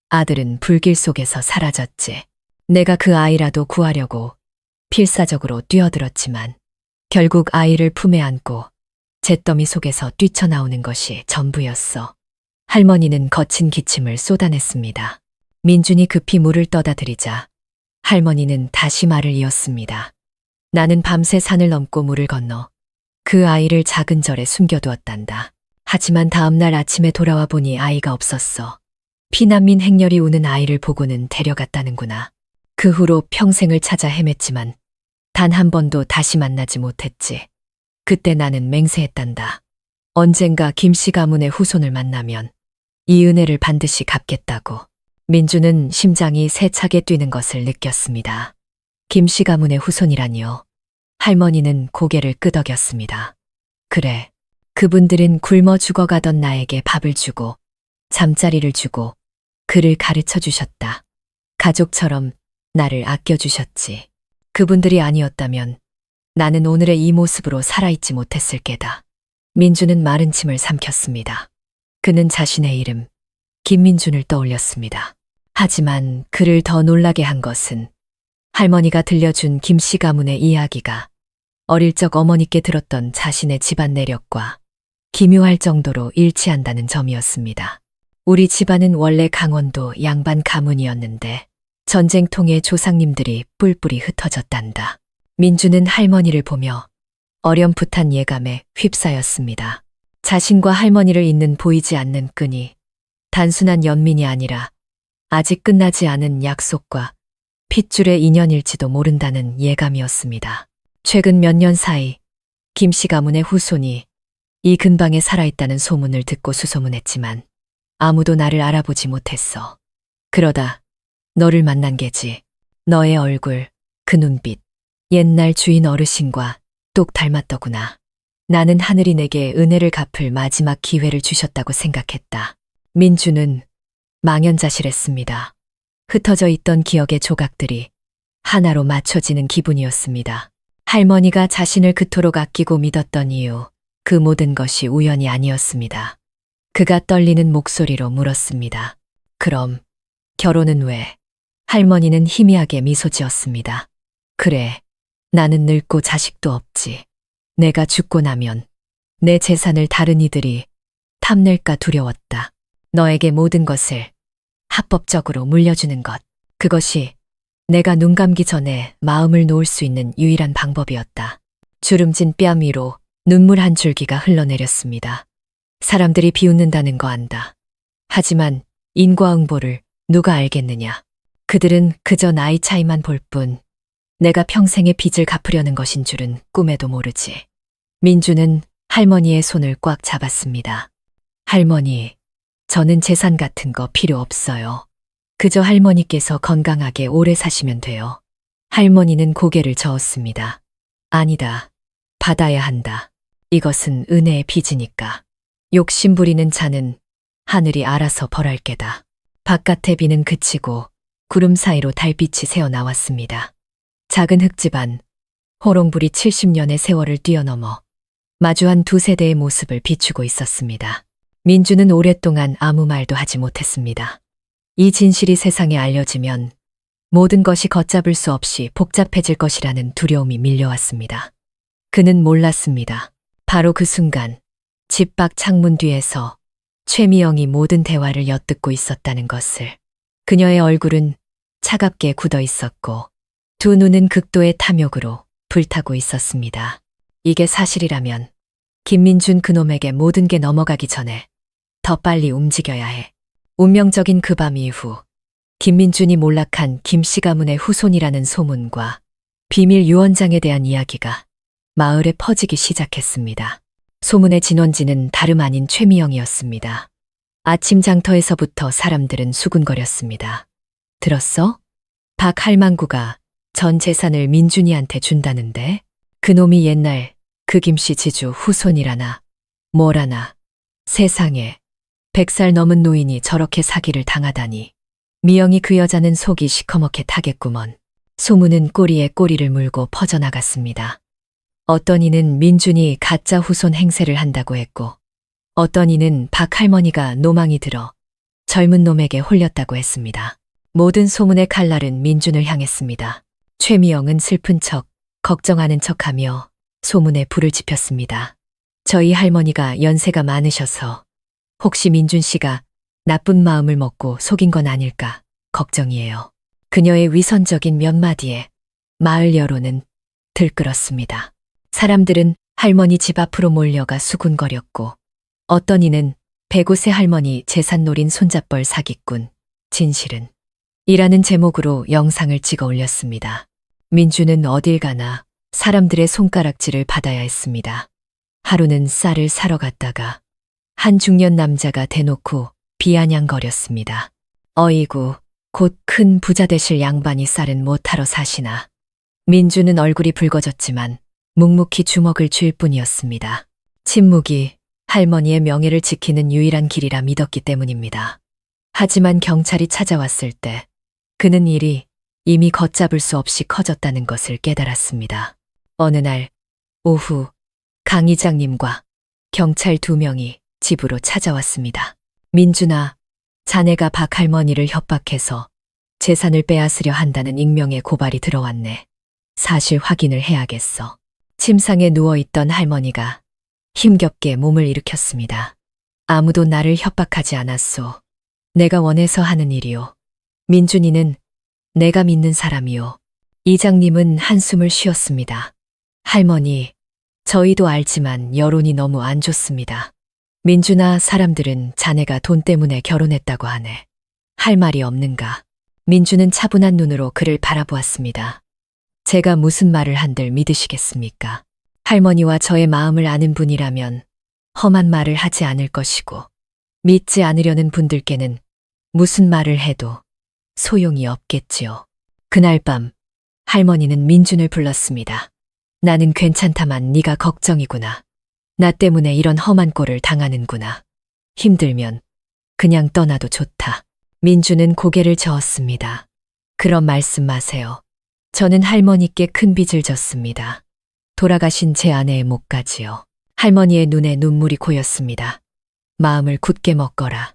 아들은 불길 속에서 사라졌지. 내가 그 아이라도 구하려고 필사적으로 뛰어들었지만 결국 아이를 품에 안고 잿더미 속에서 뛰쳐나오는 것이 전부였어. 할머니는 거친 기침을 쏟아냈습니다. 민준이 급히 물을 떠다 드리자 할머니는 다시 말을 이었습니다. 나는 밤새 산을 넘고 물을 건너 그 아이를 작은 절에 숨겨두었단다. 하지만 다음날 아침에 돌아와 보니 아이가 없었어. 피난민 행렬이 우는 아이를 보고는 데려갔다는구나. 그 후로 평생을 찾아 헤맸지만 단 한 번도 다시 만나지 못했지. 그때 나는 맹세했단다. 언젠가 김씨 가문의 후손을 만나면 이 은혜를 반드시 갚겠다고. 민주는 심장이 세차게 뛰는 것을 느꼈습니다. 김씨 가문의 후손이라니요. 할머니는 고개를 끄덕였습니다. 그래. 그분들은 굶어 죽어가던 나에게 밥을 주고 잠자리를 주고 글을 가르쳐 주셨다. 가족처럼 나를 아껴주셨지. 그분들이 아니었다면 나는 오늘의 이 모습으로 살아있지 못했을 게다. 민주는 마른 침을 삼켰습니다. 그는 자신의 이름, 김민준을 떠올렸습니다. 하지만 그를 더 놀라게 한 것은 할머니가 들려준 김씨 가문의 이야기가 어릴 적 어머니께 들었던 자신의 집안 내력과 기묘할 정도로 일치한다는 점이었습니다. 우리 집안은 원래 강원도 양반 가문이었는데 전쟁통에 조상님들이 뿔뿔이 흩어졌단다. 민주는 할머니를 보며 어렴풋한 예감에 휩싸였습니다. 자신과 할머니를 잇는 보이지 않는 끈이 단순한 연민이 아니라 아직 끝나지 않은 약속과 핏줄의 인연일지도 모른다는 예감이었습니다. 최근 몇 년 사이 김씨 가문의 후손이 이 근방에 살아있다는 소문을 듣고 수소문했지만 아무도 나를 알아보지 못했어. 그러다 너를 만난 게지. 너의 얼굴, 그 눈빛, 옛날 주인 어르신과 똑 닮았더구나. 나는 하늘이 내게 은혜를 갚을 마지막 기회를 주셨다고 생각했다. 민주는 망연자실했습니다. 흩어져 있던 기억의 조각들이 하나로 맞춰지는 기분이었습니다. 할머니가 자신을 그토록 아끼고 믿었던 이유, 그 모든 것이 우연이 아니었습니다. 그가 떨리는 목소리로 물었습니다. 그럼 결혼은 왜? 할머니는 희미하게 미소 지었습니다. 그래, 나는 늙고 자식도 없지. 내가 죽고 나면 내 재산을 다른 이들이 탐낼까 두려웠다. 너에게 모든 것을 합법적으로 물려주는 것. 그것이 내가 눈 감기 전에 마음을 놓을 수 있는 유일한 방법이었다. 주름진 뺨 위로 눈물 한 줄기가 흘러내렸습니다. 사람들이 비웃는다는 거 안다. 하지만 인과응보를 누가 알겠느냐. 그들은 그저 나이 차이만 볼 뿐 내가 평생의 빚을 갚으려는 것인 줄은 꿈에도 모르지. 민주는 할머니의 손을 꽉 잡았습니다. 할머니, 저는 재산 같은 거 필요 없어요. 그저 할머니께서 건강하게 오래 사시면 돼요. 할머니는 고개를 저었습니다. 아니다. 받아야 한다. 이것은 은혜의 빚이니까. 욕심 부리는 자는 하늘이 알아서 벌할 게다. 바깥의 비는 그치고 구름 사이로 달빛이 새어나왔습니다. 작은 흙집 안, 호롱불이 70년의 세월을 뛰어넘어 마주한 두 세대의 모습을 비추고 있었습니다. 민주는 오랫동안 아무 말도 하지 못했습니다. 이 진실이 세상에 알려지면 모든 것이 걷잡을 수 없이 복잡해질 것이라는 두려움이 밀려왔습니다. 그는 몰랐습니다. 바로 그 순간 집 밖 창문 뒤에서 최미영이 모든 대화를 엿듣고 있었다는 것을. 그녀의 얼굴은 차갑게 굳어 있었고 두 눈은 극도의 탐욕으로 불타고 있었습니다. 이게 사실이라면 김민준 그놈에게 모든 게 넘어가기 전에 더 빨리 움직여야 해. 운명적인 그 밤 이후 김민준이 몰락한 김씨 가문의 후손이라는 소문과 비밀 유언장에 대한 이야기가 마을에 퍼지기 시작했습니다. 소문의 진원지는 다름 아닌 최미영이었습니다. 아침 장터에서부터 사람들은 수군거렸습니다. 들었어? 박 할망구가 전 재산을 민준이한테 준다는데? 그놈이 옛날 그 김씨 지주 후손이라나 뭐라나. 세상에 100살 넘은 노인이 저렇게 사기를 당하다니. 미영이 그 여자는 속이 시커멓게 타겠구먼. 소문은 꼬리에 꼬리를 물고 퍼져나갔습니다. 어떤 이는 민준이 가짜 후손 행세를 한다고 했고, 어떤 이는 박 할머니가 노망이 들어 젊은 놈에게 홀렸다고 했습니다. 모든 소문의 칼날은 민준을 향했습니다. 최미영은 슬픈 척, 걱정하는 척하며 소문에 불을 지폈습니다. 저희 할머니가 연세가 많으셔서 혹시 민준 씨가 나쁜 마음을 먹고 속인 건 아닐까 걱정이에요. 그녀의 위선적인 몇 마디에 마을 여론은 들끓었습니다. 사람들은 할머니 집 앞으로 몰려가 수군거렸고, 어떤 이는 105세 할머니 재산 노린 손잡벌 사기꾼 진실은 이라는 제목으로 영상을 찍어 올렸습니다. 민준은 어딜 가나 사람들의 손가락질을 받아야 했습니다. 하루는 쌀을 사러 갔다가 한 중년 남자가 대놓고 비아냥거렸습니다. 어이구, 곧 큰 부자 되실 양반이 쌀은 못하러 사시나. 민준은 얼굴이 붉어졌지만 묵묵히 주먹을 쥘 뿐이었습니다. 침묵이 할머니의 명예를 지키는 유일한 길이라 믿었기 때문입니다. 하지만 경찰이 찾아왔을 때 그는 일이 이미 걷잡을 수 없이 커졌다는 것을 깨달았습니다. 어느 날 오후 강 이장님과 경찰 2명이 집으로 찾아왔습니다. 민준아, 자네가 박 할머니를 협박해서 재산을 빼앗으려 한다는 익명의 고발이 들어왔네. 사실 확인을 해야겠어. 침상에 누워있던 할머니가 힘겹게 몸을 일으켰습니다. 아무도 나를 협박하지 않았소. 내가 원해서 하는 일이오. 민준이는 내가 믿는 사람이오. 이장님은 한숨을 쉬었습니다. 할머니, 저희도 알지만 여론이 너무 안 좋습니다. 민준아, 사람들은 자네가 돈 때문에 결혼했다고 하네. 할 말이 없는가? 민준은 차분한 눈으로 그를 바라보았습니다. 제가 무슨 말을 한들 믿으시겠습니까? 할머니와 저의 마음을 아는 분이라면 험한 말을 하지 않을 것이고, 믿지 않으려는 분들께는 무슨 말을 해도 소용이 없겠지요. 그날 밤 할머니는 민준을 불렀습니다. 나는 괜찮다만 네가 걱정이구나. 나 때문에 이런 험한 꼴을 당하는구나. 힘들면 그냥 떠나도 좋다. 민준은 고개를 저었습니다. 그런 말씀 마세요. 저는 할머니께 큰 빚을 졌습니다. 돌아가신 제 아내의 목까지요. 할머니의 눈에 눈물이 고였습니다. 마음을 굳게 먹거라.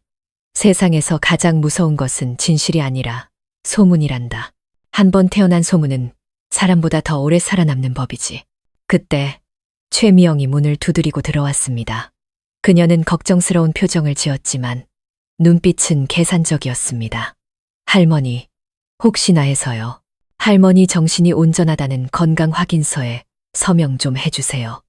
세상에서 가장 무서운 것은 진실이 아니라 소문이란다. 한 번 태어난 소문은 사람보다 더 오래 살아남는 법이지. 그때 최미영이 문을 두드리고 들어왔습니다. 그녀는 걱정스러운 표정을 지었지만 눈빛은 계산적이었습니다. 할머니, 혹시나 해서요. 할머니 정신이 온전하다는 건강 확인서에 서명 좀 해주세요.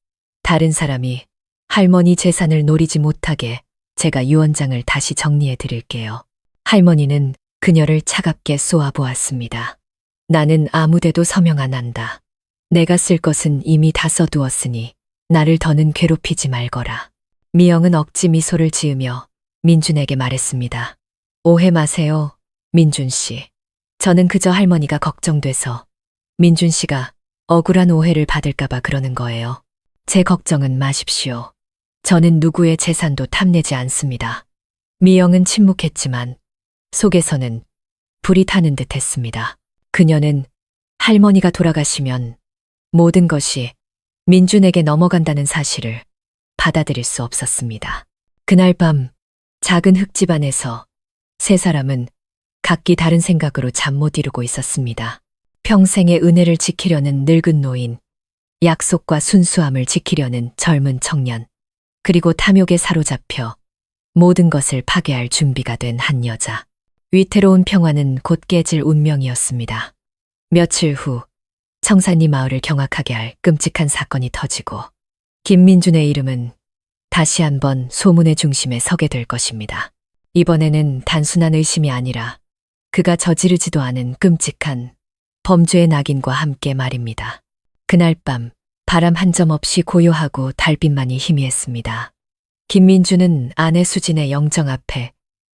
다른 사람이 할머니 재산을 노리지 못하게 제가 유언장을 다시 정리해 드릴게요. 할머니는 그녀를 차갑게 쏘아보았습니다. 나는 아무데도 서명 안 한다. 내가 쓸 것은 이미 다 써두었으니 나를 더는 괴롭히지 말거라. 미영은 억지 미소를 지으며 민준에게 말했습니다. 오해 마세요, 민준 씨. 저는 그저 할머니가 걱정돼서 민준 씨가 억울한 오해를 받을까봐 그러는 거예요. 제 걱정은 마십시오. 저는 누구의 재산도 탐내지 않습니다. 미영은 침묵했지만 속에서는 불이 타는 듯 했습니다. 그녀는 할머니가 돌아가시면 모든 것이 민준에게 넘어간다는 사실을 받아들일 수 없었습니다. 그날 밤 작은 흙집 안에서 세 사람은 각기 다른 생각으로 잠 못 이루고 있었습니다. 평생의 은혜를 지키려는 늙은 노인, 약속과 순수함을 지키려는 젊은 청년, 그리고 탐욕에 사로잡혀 모든 것을 파괴할 준비가 된 한 여자. 위태로운 평화는 곧 깨질 운명이었습니다. 며칠 후 청산리 마을을 경악하게 할 끔찍한 사건이 터지고 김민준의 이름은 다시 한번 소문의 중심에 서게 될 것입니다. 이번에는 단순한 의심이 아니라 그가 저지르지도 않은 끔찍한 범죄의 낙인과 함께 말입니다. 그날 밤 바람 한 점 없이 고요하고 달빛만이 희미했습니다. 김민주는 아내 수진의 영정 앞에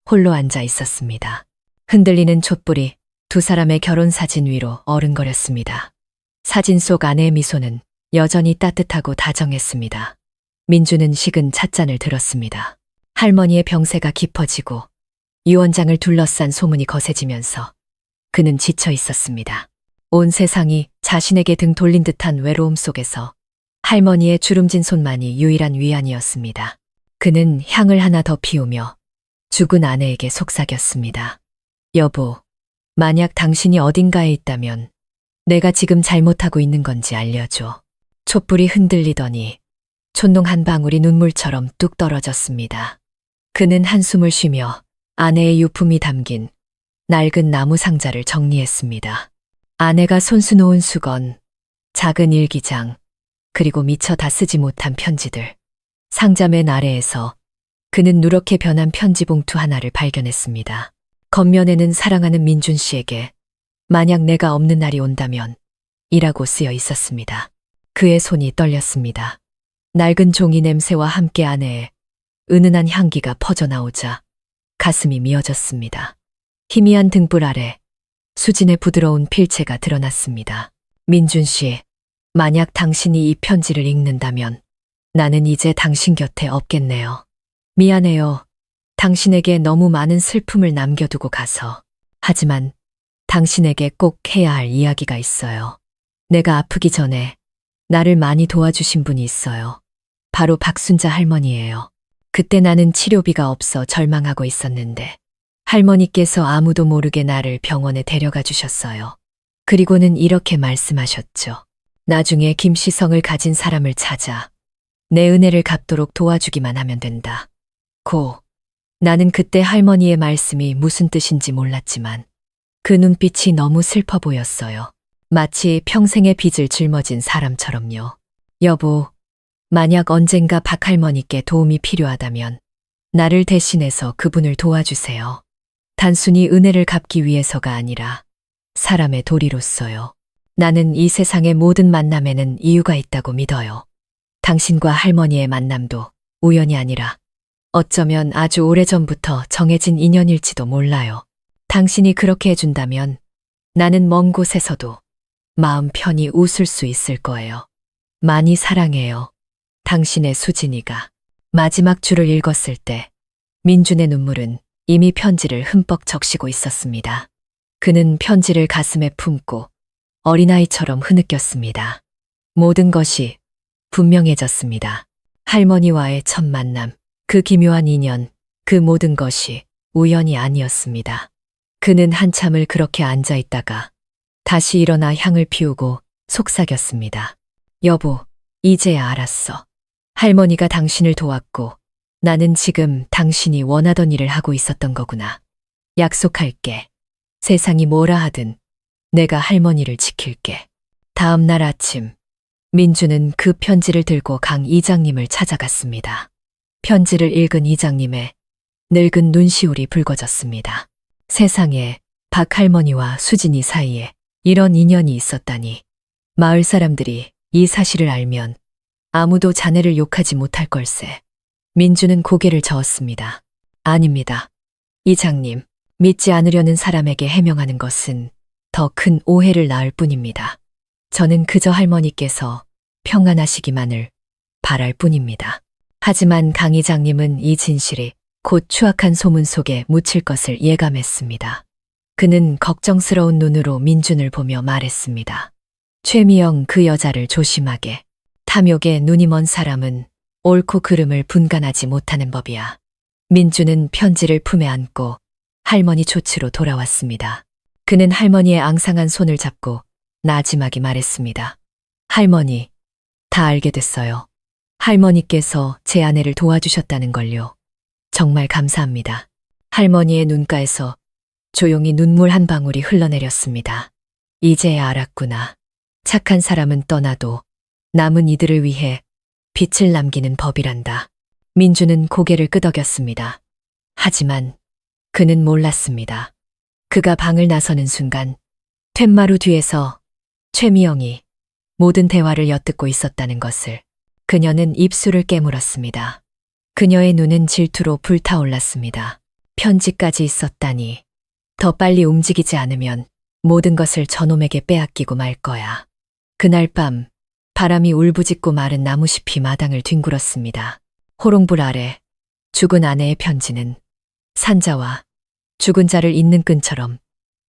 홀로 앉아 있었습니다. 흔들리는 촛불이 두 사람의 결혼 사진 위로 어른거렸습니다. 사진 속 아내의 미소는 여전히 따뜻하고 다정했습니다. 민주는 식은 찻잔을 들었습니다. 할머니의 병세가 깊어지고 유언장을 둘러싼 소문이 거세지면서 그는 지쳐 있었습니다. 온 세상이 자신에게 등 돌린 듯한 외로움 속에서 할머니의 주름진 손만이 유일한 위안이었습니다. 그는 향을 하나 더 피우며 죽은 아내에게 속삭였습니다. 여보, 만약 당신이 어딘가에 있다면 내가 지금 잘못하고 있는 건지 알려줘. 촛불이 흔들리더니 촛농 한 방울이 눈물처럼 뚝 떨어졌습니다. 그는 한숨을 쉬며 아내의 유품이 담긴 낡은 나무 상자를 정리했습니다. 아내가 손수 놓은 수건, 작은 일기장, 그리고 미처 다 쓰지 못한 편지들. 상자 맨 아래에서 그는 누렇게 변한 편지 봉투 하나를 발견했습니다. 겉면에는 사랑하는 민준 씨에게 만약 내가 없는 날이 온다면 이라고 쓰여 있었습니다. 그의 손이 떨렸습니다. 낡은 종이 냄새와 함께 아내의 은은한 향기가 퍼져나오자 가슴이 미어졌습니다. 희미한 등불 아래 수진의 부드러운 필체가 드러났습니다. 민준 씨, 만약 당신이 이 편지를 읽는다면 나는 이제 당신 곁에 없겠네요. 미안해요. 당신에게 너무 많은 슬픔을 남겨두고 가서. 하지만 당신에게 꼭 해야 할 이야기가 있어요. 내가 아프기 전에 나를 많이 도와주신 분이 있어요. 바로 박순자 할머니예요. 그때 나는 치료비가 없어 절망하고 있었는데 할머니께서 아무도 모르게 나를 병원에 데려가 주셨어요. 그리고는 이렇게 말씀하셨죠. 나중에 김시성을 가진 사람을 찾아 내 은혜를 갚도록 도와주기만 하면 된다. 나는 그때 할머니의 말씀이 무슨 뜻인지 몰랐지만 그 눈빛이 너무 슬퍼 보였어요. 마치 평생의 빚을 짊어진 사람처럼요. 여보, 만약 언젠가 박 할머니께 도움이 필요하다면 나를 대신해서 그분을 도와주세요. 단순히 은혜를 갚기 위해서가 아니라 사람의 도리로서요. 나는 이 세상의 모든 만남에는 이유가 있다고 믿어요. 당신과 할머니의 만남도 우연이 아니라 어쩌면 아주 오래전부터 정해진 인연일지도 몰라요. 당신이 그렇게 해준다면 나는 먼 곳에서도 마음 편히 웃을 수 있을 거예요. 많이 사랑해요. 당신의 수진이가. 마지막 줄을 읽었을 때 민준의 눈물은 이미 편지를 흠뻑 적시고 있었습니다. 그는 편지를 가슴에 품고 어린아이처럼 흐느꼈습니다. 모든 것이 분명해졌습니다. 할머니와의 첫 만남, 그 기묘한 인연, 그 모든 것이 우연이 아니었습니다. 그는 한참을 그렇게 앉아 있다가 다시 일어나 향을 피우고 속삭였습니다. 여보, 이제야 알았어. 할머니가 당신을 도왔고 나는 지금 당신이 원하던 일을 하고 있었던 거구나. 약속할게. 세상이 뭐라 하든 내가 할머니를 지킬게. 다음 날 아침, 민주는 그 편지를 들고 강 이장님을 찾아갔습니다. 편지를 읽은 이장님의 늙은 눈시울이 붉어졌습니다. 세상에 박 할머니와 수진이 사이에 이런 인연이 있었다니. 마을 사람들이 이 사실을 알면 아무도 자네를 욕하지 못할 걸세. 민주는 고개를 저었습니다. 아닙니다. 이장님, 믿지 않으려는 사람에게 해명하는 것은 더 큰 오해를 낳을 뿐입니다. 저는 그저 할머니께서 평안하시기만을 바랄 뿐입니다. 하지만 강 이장님은 이 진실이 곧 추악한 소문 속에 묻힐 것을 예감했습니다. 그는 걱정스러운 눈으로 민준을 보며 말했습니다. 최미영 그 여자를 조심하게. 탐욕에 눈이 먼 사람은 옳고 그름을 분간하지 못하는 법이야. 민준은 편지를 품에 안고 할머니 조치로 돌아왔습니다. 그는 할머니의 앙상한 손을 잡고 나지막이 말했습니다. 할머니, 다 알게 됐어요. 할머니께서 제 아내를 도와주셨다는 걸요. 정말 감사합니다. 할머니의 눈가에서 조용히 눈물 한 방울이 흘러내렸습니다. 이제야 알았구나. 착한 사람은 떠나도 남은 이들을 위해 빛을 남기는 법이란다. 민주는 고개를 끄덕였습니다. 하지만 그는 몰랐습니다. 그가 방을 나서는 순간 툇마루 뒤에서 최미영이 모든 대화를 엿듣고 있었다는 것을. 그녀는 입술을 깨물었습니다. 그녀의 눈은 질투로 불타올랐습니다. 편지까지 있었다니. 더 빨리 움직이지 않으면 모든 것을 저놈에게 빼앗기고 말 거야. 그날 밤 바람이 울부짖고 마른 나무잎이 마당을 뒹굴었습니다. 호롱불 아래 죽은 아내의 편지는 산자와 죽은 자를 잇는 끈처럼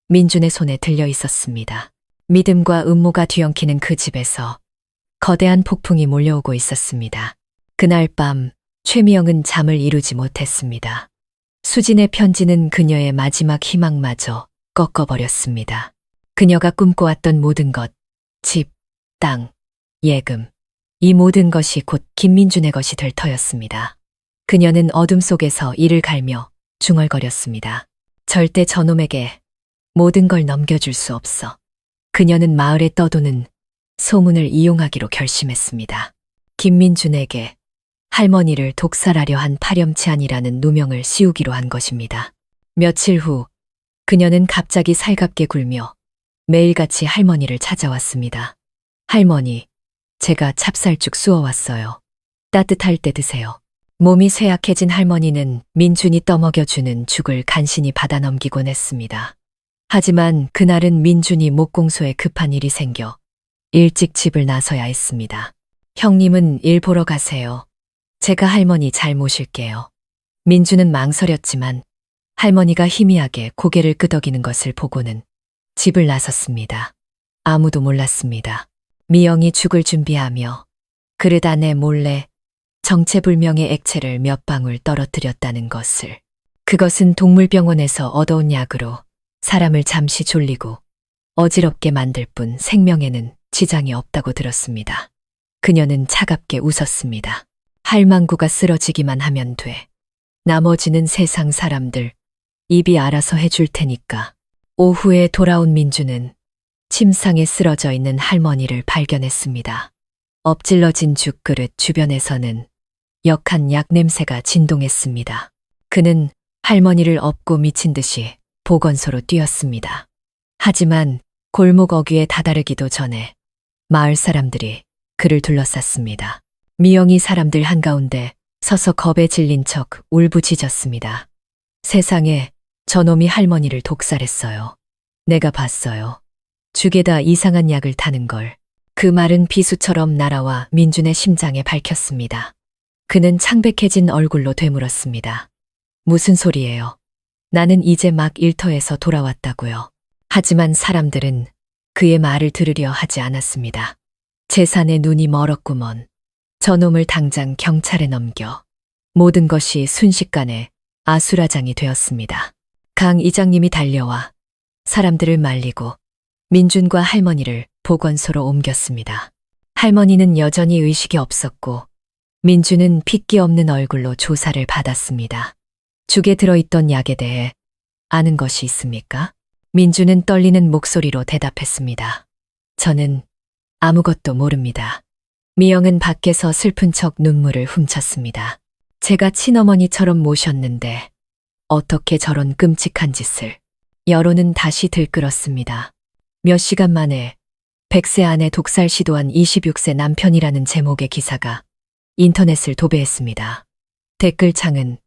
민준의 손에 들려 있었습니다. 믿음과 음모가 뒤엉키는 그 집에서 거대한 폭풍이 몰려오고 있었습니다. 그날 밤 최미영은 잠을 이루지 못했습니다. 수진의 편지는 그녀의 마지막 희망마저 꺾어버렸습니다. 그녀가 꿈꿔왔던 모든 것, 집, 땅, 예금, 이 모든 것이 곧 김민준의 것이 될 터였습니다. 그녀는 어둠 속에서 이를 갈며 중얼거렸습니다. 절대 저놈에게 모든 걸 넘겨줄 수 없어. 그녀는 마을에 떠도는 소문을 이용하기로 결심했습니다. 김민준에게 할머니를 독살하려 한 파렴치한이라는 누명을 씌우기로 한 것입니다. 며칠 후 그녀는 갑자기 살갑게 굴며 매일같이 할머니를 찾아왔습니다. 할머니, 제가 찹쌀죽 쑤어왔어요. 따뜻할 때 드세요. 몸이 쇠약해진 할머니는 민준이 떠먹여주는 죽을 간신히 받아 넘기곤 했습니다. 하지만 그날은 민준이 목공소에 급한 일이 생겨 일찍 집을 나서야 했습니다. 형님은 일 보러 가세요. 제가 할머니 잘 모실게요. 민준은 망설였지만 할머니가 희미하게 고개를 끄덕이는 것을 보고는 집을 나섰습니다. 아무도 몰랐습니다. 미영이 죽을 준비하며 그릇 안에 몰래 정체불명의 액체를 몇 방울 떨어뜨렸다는 것을. 그것은 동물병원에서 얻어온 약으로 사람을 잠시 졸리고 어지럽게 만들 뿐 생명에는 지장이 없다고 들었습니다. 그녀는 차갑게 웃었습니다. 할망구가 쓰러지기만 하면 돼. 나머지는 세상 사람들 입이 알아서 해줄 테니까. 오후에 돌아온 민주는 침상에 쓰러져 있는 할머니를 발견했습니다. 엎질러진 죽그릇 주변에서는 역한 약 냄새가 진동했습니다. 그는 할머니를 업고 미친 듯이 보건소로 뛰었습니다. 하지만 골목 어귀에 다다르기도 전에 마을 사람들이 그를 둘러쌌습니다. 미영이 사람들 한가운데 서서 겁에 질린 척 울부짖었습니다. 세상에, 저놈이 할머니를 독살했어요. 내가 봤어요. 죽에다 이상한 약을 타는 걸. 그 말은 비수처럼 날아와 민준의 심장에 박혔습니다. 그는 창백해진 얼굴로 되물었습니다. 무슨 소리예요? 나는 이제 막 일터에서 돌아왔다고요. 하지만 사람들은 그의 말을 들으려 하지 않았습니다. 재산에 눈이 멀었구먼. 저놈을 당장 경찰에 넘겨. 모든 것이 순식간에 아수라장이 되었습니다. 강 이장님이 달려와 사람들을 말리고 민준과 할머니를 보건소로 옮겼습니다. 할머니는 여전히 의식이 없었고 민준은 핏기 없는 얼굴로 조사를 받았습니다. 죽에 들어있던 약에 대해 아는 것이 있습니까? 민준은 떨리는 목소리로 대답했습니다. 저는 아무것도 모릅니다. 미영은 밖에서 슬픈 척 눈물을 훔쳤습니다. 제가 친어머니처럼 모셨는데 어떻게 저런 끔찍한 짓을. 여론은 다시 들끓었습니다. 몇 시간 만에 100세 안에 독살 시도한 26세 남편이라는 제목의 기사가 인터넷을 도배했습니다. 댓글창은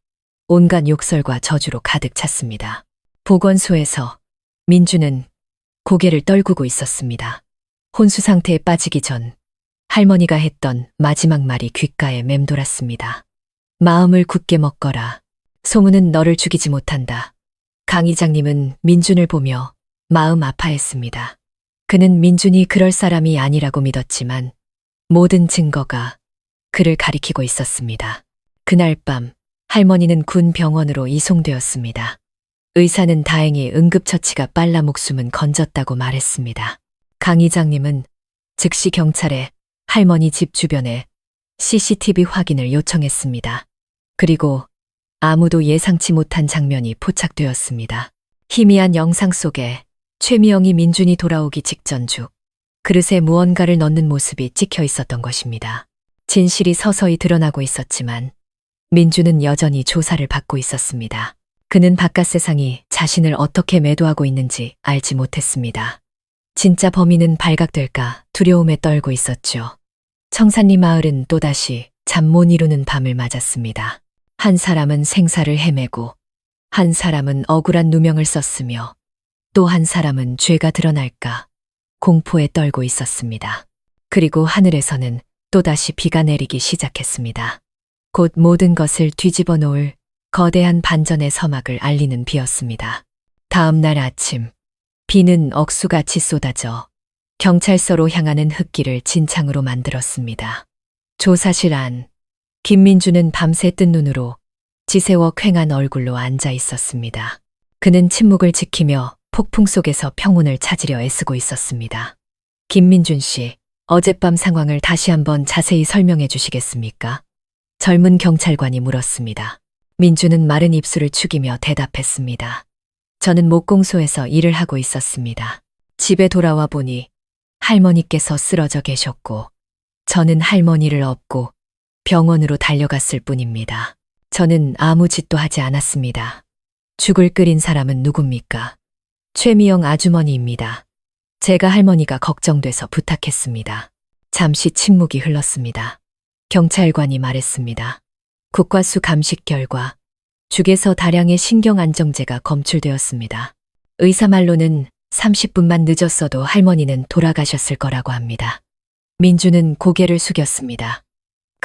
온갖 욕설과 저주로 가득 찼습니다. 보건소에서 민주는 고개를 떨구고 있었습니다. 혼수 상태에 빠지기 전 할머니가 했던 마지막 말이 귓가에 맴돌았습니다. 마음을 굳게 먹거라. 소문은 너를 죽이지 못한다. 강 이장님은 민준을 보며 마음 아파했습니다. 그는 민준이 그럴 사람이 아니라고 믿었지만 모든 증거가 그를 가리키고 있었습니다. 그날 밤 할머니는 군 병원으로 이송되었습니다. 의사는 다행히 응급처치가 빨라 목숨은 건졌다고 말했습니다. 강 이장님은 즉시 경찰에 할머니 집 주변에 CCTV 확인을 요청했습니다. 그리고 아무도 예상치 못한 장면이 포착되었습니다. 희미한 영상 속에 최미영이 민준이 돌아오기 직전 죽 그릇에 무언가를 넣는 모습이 찍혀 있었던 것입니다. 진실이 서서히 드러나고 있었지만 민준은 여전히 조사를 받고 있었습니다. 그는 바깥 세상이 자신을 어떻게 매도하고 있는지 알지 못했습니다. 진짜 범인은 발각될까 두려움에 떨고 있었죠. 청산리 마을은 또다시 잠 못 이루는 밤을 맞았습니다. 한 사람은 생사를 헤매고 한 사람은 억울한 누명을 썼으며 또 한 사람은 죄가 드러날까 공포에 떨고 있었습니다. 그리고 하늘에서는 또다시 비가 내리기 시작했습니다. 곧 모든 것을 뒤집어 놓을 거대한 반전의 서막을 알리는 비였습니다. 다음 날 아침, 비는 억수같이 쏟아져 경찰서로 향하는 흙길을 진창으로 만들었습니다. 조사실 안, 김민주는 밤새 뜬 눈으로 지새워 퀭한 얼굴로 앉아 있었습니다. 그는 침묵을 지키며 폭풍 속에서 평온을 찾으려 애쓰고 있었습니다. 김민준 씨, 어젯밤 상황을 다시 한번 자세히 설명해 주시겠습니까? 젊은 경찰관이 물었습니다. 민주는 마른 입술을 축이며 대답했습니다. 저는 목공소에서 일을 하고 있었습니다. 집에 돌아와 보니 할머니께서 쓰러져 계셨고 저는 할머니를 업고 병원으로 달려갔을 뿐입니다. 저는 아무 짓도 하지 않았습니다. 죽을 끓인 사람은 누굽니까? 최미영 아주머니입니다. 제가 할머니가 걱정돼서 부탁했습니다. 잠시 침묵이 흘렀습니다. 경찰관이 말했습니다. 국과수 감식 결과 죽에서 다량의 신경안정제가 검출되었습니다. 의사 말로는 30분만 늦었어도 할머니는 돌아가셨을 거라고 합니다. 민주는 고개를 숙였습니다.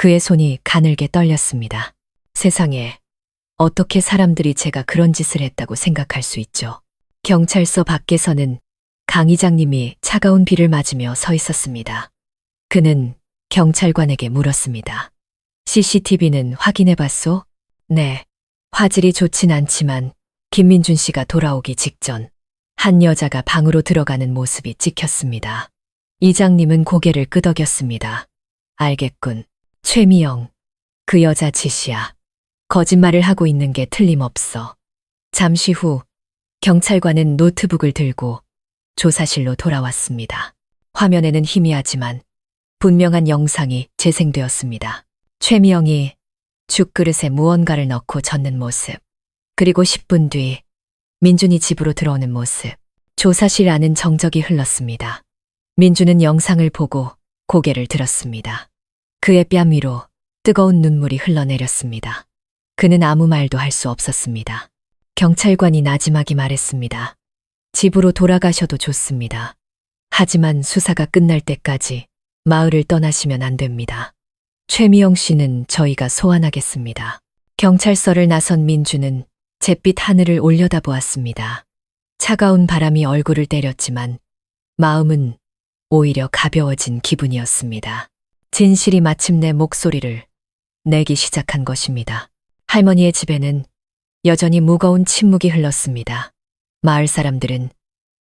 그의 손이 가늘게 떨렸습니다. 세상에, 어떻게 사람들이 제가 그런 짓을 했다고 생각할 수 있죠. 경찰서 밖에서는 강 이장님이 차가운 비를 맞으며 서 있었습니다. 그는 경찰관에게 물었습니다. CCTV는 확인해 봤소? 네. 화질이 좋진 않지만 김민준 씨가 돌아오기 직전 한 여자가 방으로 들어가는 모습이 찍혔습니다. 이장님은 고개를 끄덕였습니다. 알겠군. 최미영, 그 여자 짓이야. 거짓말을 하고 있는 게 틀림없어. 잠시 후 경찰관은 노트북을 들고 조사실로 돌아왔습니다. 화면에는 희미하지만 분명한 영상이 재생되었습니다. 최미영이 죽그릇에 무언가를 넣고 젓는 모습, 그리고 10분 뒤 민준이 집으로 들어오는 모습. 조사실 안은 정적이 흘렀습니다. 민준은 영상을 보고 고개를 들었습니다. 그의 뺨 위로 뜨거운 눈물이 흘러내렸습니다. 그는 아무 말도 할 수 없었습니다. 경찰관이 나지막이 말했습니다. 집으로 돌아가셔도 좋습니다. 하지만 수사가 끝날 때까지 마을을 떠나시면 안 됩니다. 최미영 씨는 저희가 소환하겠습니다. 경찰서를 나선 민주는 잿빛 하늘을 올려다보았습니다. 차가운 바람이 얼굴을 때렸지만 마음은 오히려 가벼워진 기분이었습니다. 진실이 마침내 목소리를 내기 시작한 것입니다. 할머니의 집에는 여전히 무거운 침묵이 흘렀습니다. 마을 사람들은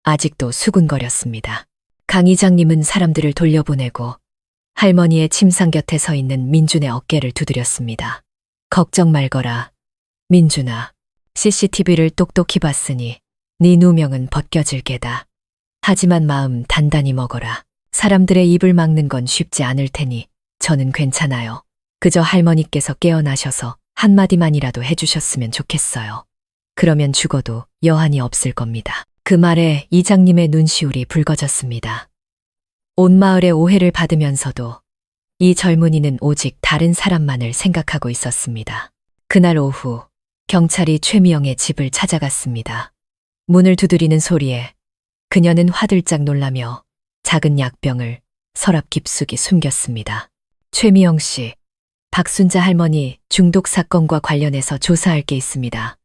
아직도 수군거렸습니다. 강 이장님은 사람들을 돌려보내고 할머니의 침상 곁에 서 있는 민준의 어깨를 두드렸습니다. 걱정 말거라. 민준아, CCTV를 똑똑히 봤으니 네 누명은 벗겨질 게다. 하지만 마음 단단히 먹어라. 사람들의 입을 막는 건 쉽지 않을 테니 저는 괜찮아요. 그저 할머니께서 깨어나셔서 한마디만이라도 해주셨으면 좋겠어요. 그러면 죽어도 여한이 없을 겁니다. 그 말에 이장님의 눈시울이 붉어졌습니다. 온 마을의 오해를 받으면서도 이 젊은이는 오직 다른 사람만을 생각하고 있었습니다. 그날 오후 경찰이 최미영의 집을 찾아갔습니다. 문을 두드리는 소리에 그녀는 화들짝 놀라며 작은 약병을 서랍 깊숙이 숨겼습니다. 최미영 씨, 박순자 할머니 중독 사건과 관련해서 조사할 게 있습니다.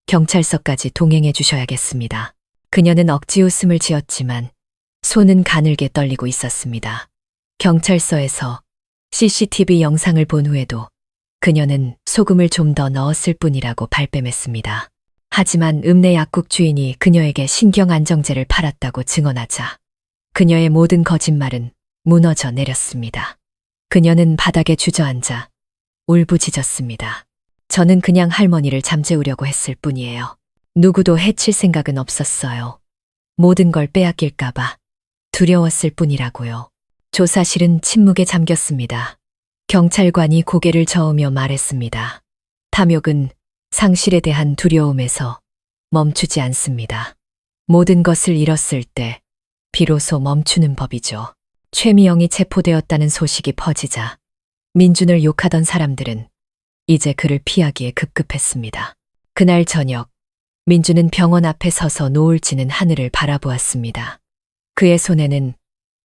경찰서까지 동행해 주셔야겠습니다. 그녀는 억지 웃음을 지었지만 손은 가늘게 떨리고 있었습니다. 경찰서에서 CCTV 영상을 본 후에도 그녀는 소금을 좀 더 넣었을 뿐이라고 발뺌했습니다. 하지만 읍내 약국 주인이 그녀에게 신경안정제를 팔았다고 증언하자 그녀의 모든 거짓말은 무너져 내렸습니다. 그녀는 바닥에 주저앉아 울부짖었습니다. 저는 그냥 할머니를 잠재우려고 했을 뿐이에요. 누구도 해칠 생각은 없었어요. 모든 걸 빼앗길까봐 두려웠을 뿐이라고요. 조사실은 침묵에 잠겼습니다. 경찰관이 고개를 저으며 말했습니다. 탐욕은 상실에 대한 두려움에서 멈추지 않습니다. 모든 것을 잃었을 때 비로소 멈추는 법이죠. 최미영이 체포되었다는 소식이 퍼지자 민준을 욕하던 사람들은 이제 그를 피하기에 급급했습니다. 그날 저녁, 민주는 병원 앞에 서서 노을 지는 하늘을 바라보았습니다. 그의 손에는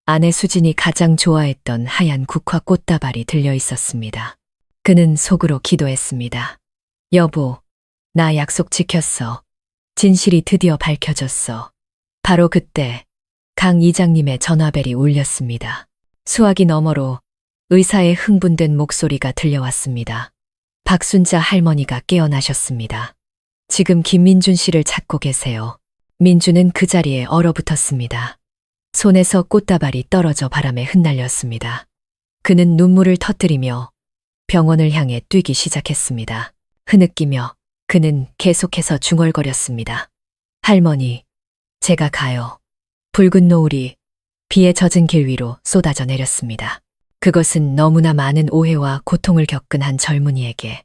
아내 수진이 가장 좋아했던 하얀 국화 꽃다발이 들려 있었습니다. 그는 속으로 기도했습니다. 여보, 나 약속 지켰어. 진실이 드디어 밝혀졌어. 바로 그때 강 이장님의 전화벨이 울렸습니다. 수화기 너머로 의사의 흥분된 목소리가 들려왔습니다. 박순자 할머니가 깨어나셨습니다. 지금 김민준 씨를 찾고 계세요. 민주는 그 자리에 얼어붙었습니다. 손에서 꽃다발이 떨어져 바람에 흩날렸습니다. 그는 눈물을 터뜨리며 병원을 향해 뛰기 시작했습니다. 흐느끼며 그는 계속해서 중얼거렸습니다. 할머니, 제가 가요. 붉은 노을이 비에 젖은 길 위로 쏟아져 내렸습니다. 그것은 너무나 많은 오해와 고통을 겪은 한 젊은이에게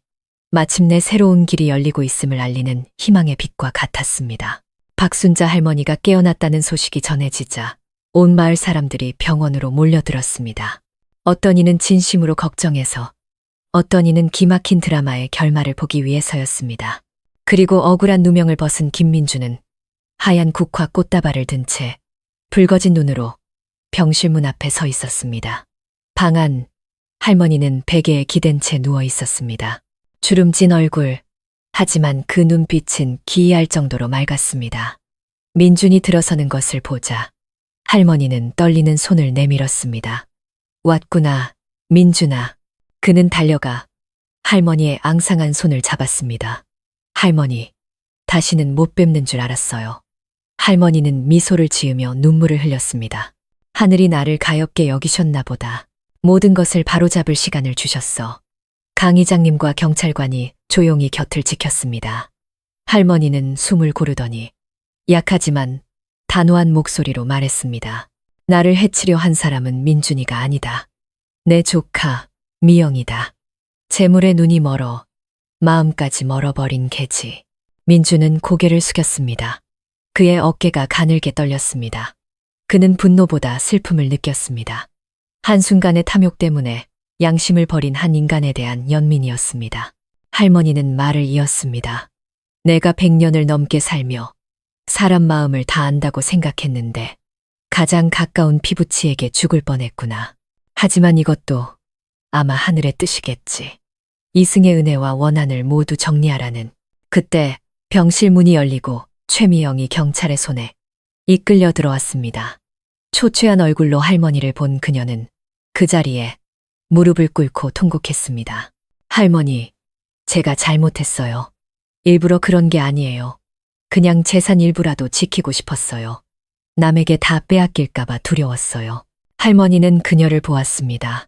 마침내 새로운 길이 열리고 있음을 알리는 희망의 빛과 같았습니다. 박순자 할머니가 깨어났다는 소식이 전해지자 온 마을 사람들이 병원으로 몰려들었습니다. 어떤 이는 진심으로 걱정해서, 어떤 이는 기막힌 드라마의 결말을 보기 위해서였습니다. 그리고 억울한 누명을 벗은 김민주는 하얀 국화 꽃다발을 든 채 붉어진 눈으로 병실 문 앞에 서 있었습니다. 방 안, 할머니는 베개에 기댄 채 누워 있었습니다. 주름진 얼굴, 하지만 그 눈빛은 기이할 정도로 맑았습니다. 민준이 들어서는 것을 보자 할머니는 떨리는 손을 내밀었습니다. 왔구나, 민준아. 그는 달려가 할머니의 앙상한 손을 잡았습니다. 할머니, 다시는 못 뵙는 줄 알았어요. 할머니는 미소를 지으며 눈물을 흘렸습니다. 하늘이 나를 가엾게 여기셨나 보다. 모든 것을 바로잡을 시간을 주셨어. 강 이장님과 경찰관이 조용히 곁을 지켰습니다. 할머니는 숨을 고르더니 약하지만 단호한 목소리로 말했습니다. 나를 해치려 한 사람은 민준이가 아니다. 내 조카, 미영이다. 재물에 눈이 멀어 마음까지 멀어버린 개지. 민주는 고개를 숙였습니다. 그의 어깨가 가늘게 떨렸습니다. 그는 분노보다 슬픔을 느꼈습니다. 한순간의 탐욕 때문에 양심을 버린 한 인간에 대한 연민이었습니다. 할머니는 말을 이었습니다. 내가 100년을 넘게 살며 사람 마음을 다 안다고 생각했는데 가장 가까운 피부치에게 죽을 뻔했구나. 하지만 이것도 아마 하늘의 뜻이겠지. 이승의 은혜와 원한을 모두 정리하라는. 그때 병실 문이 열리고 최미영이 경찰의 손에 이끌려 들어왔습니다. 초췌한 얼굴로 할머니를 본 그녀는 그 자리에 무릎을 꿇고 통곡했습니다. 할머니, 제가 잘못했어요. 일부러 그런 게 아니에요. 그냥 재산 일부라도 지키고 싶었어요. 남에게 다 빼앗길까봐 두려웠어요. 할머니는 그녀를 보았습니다.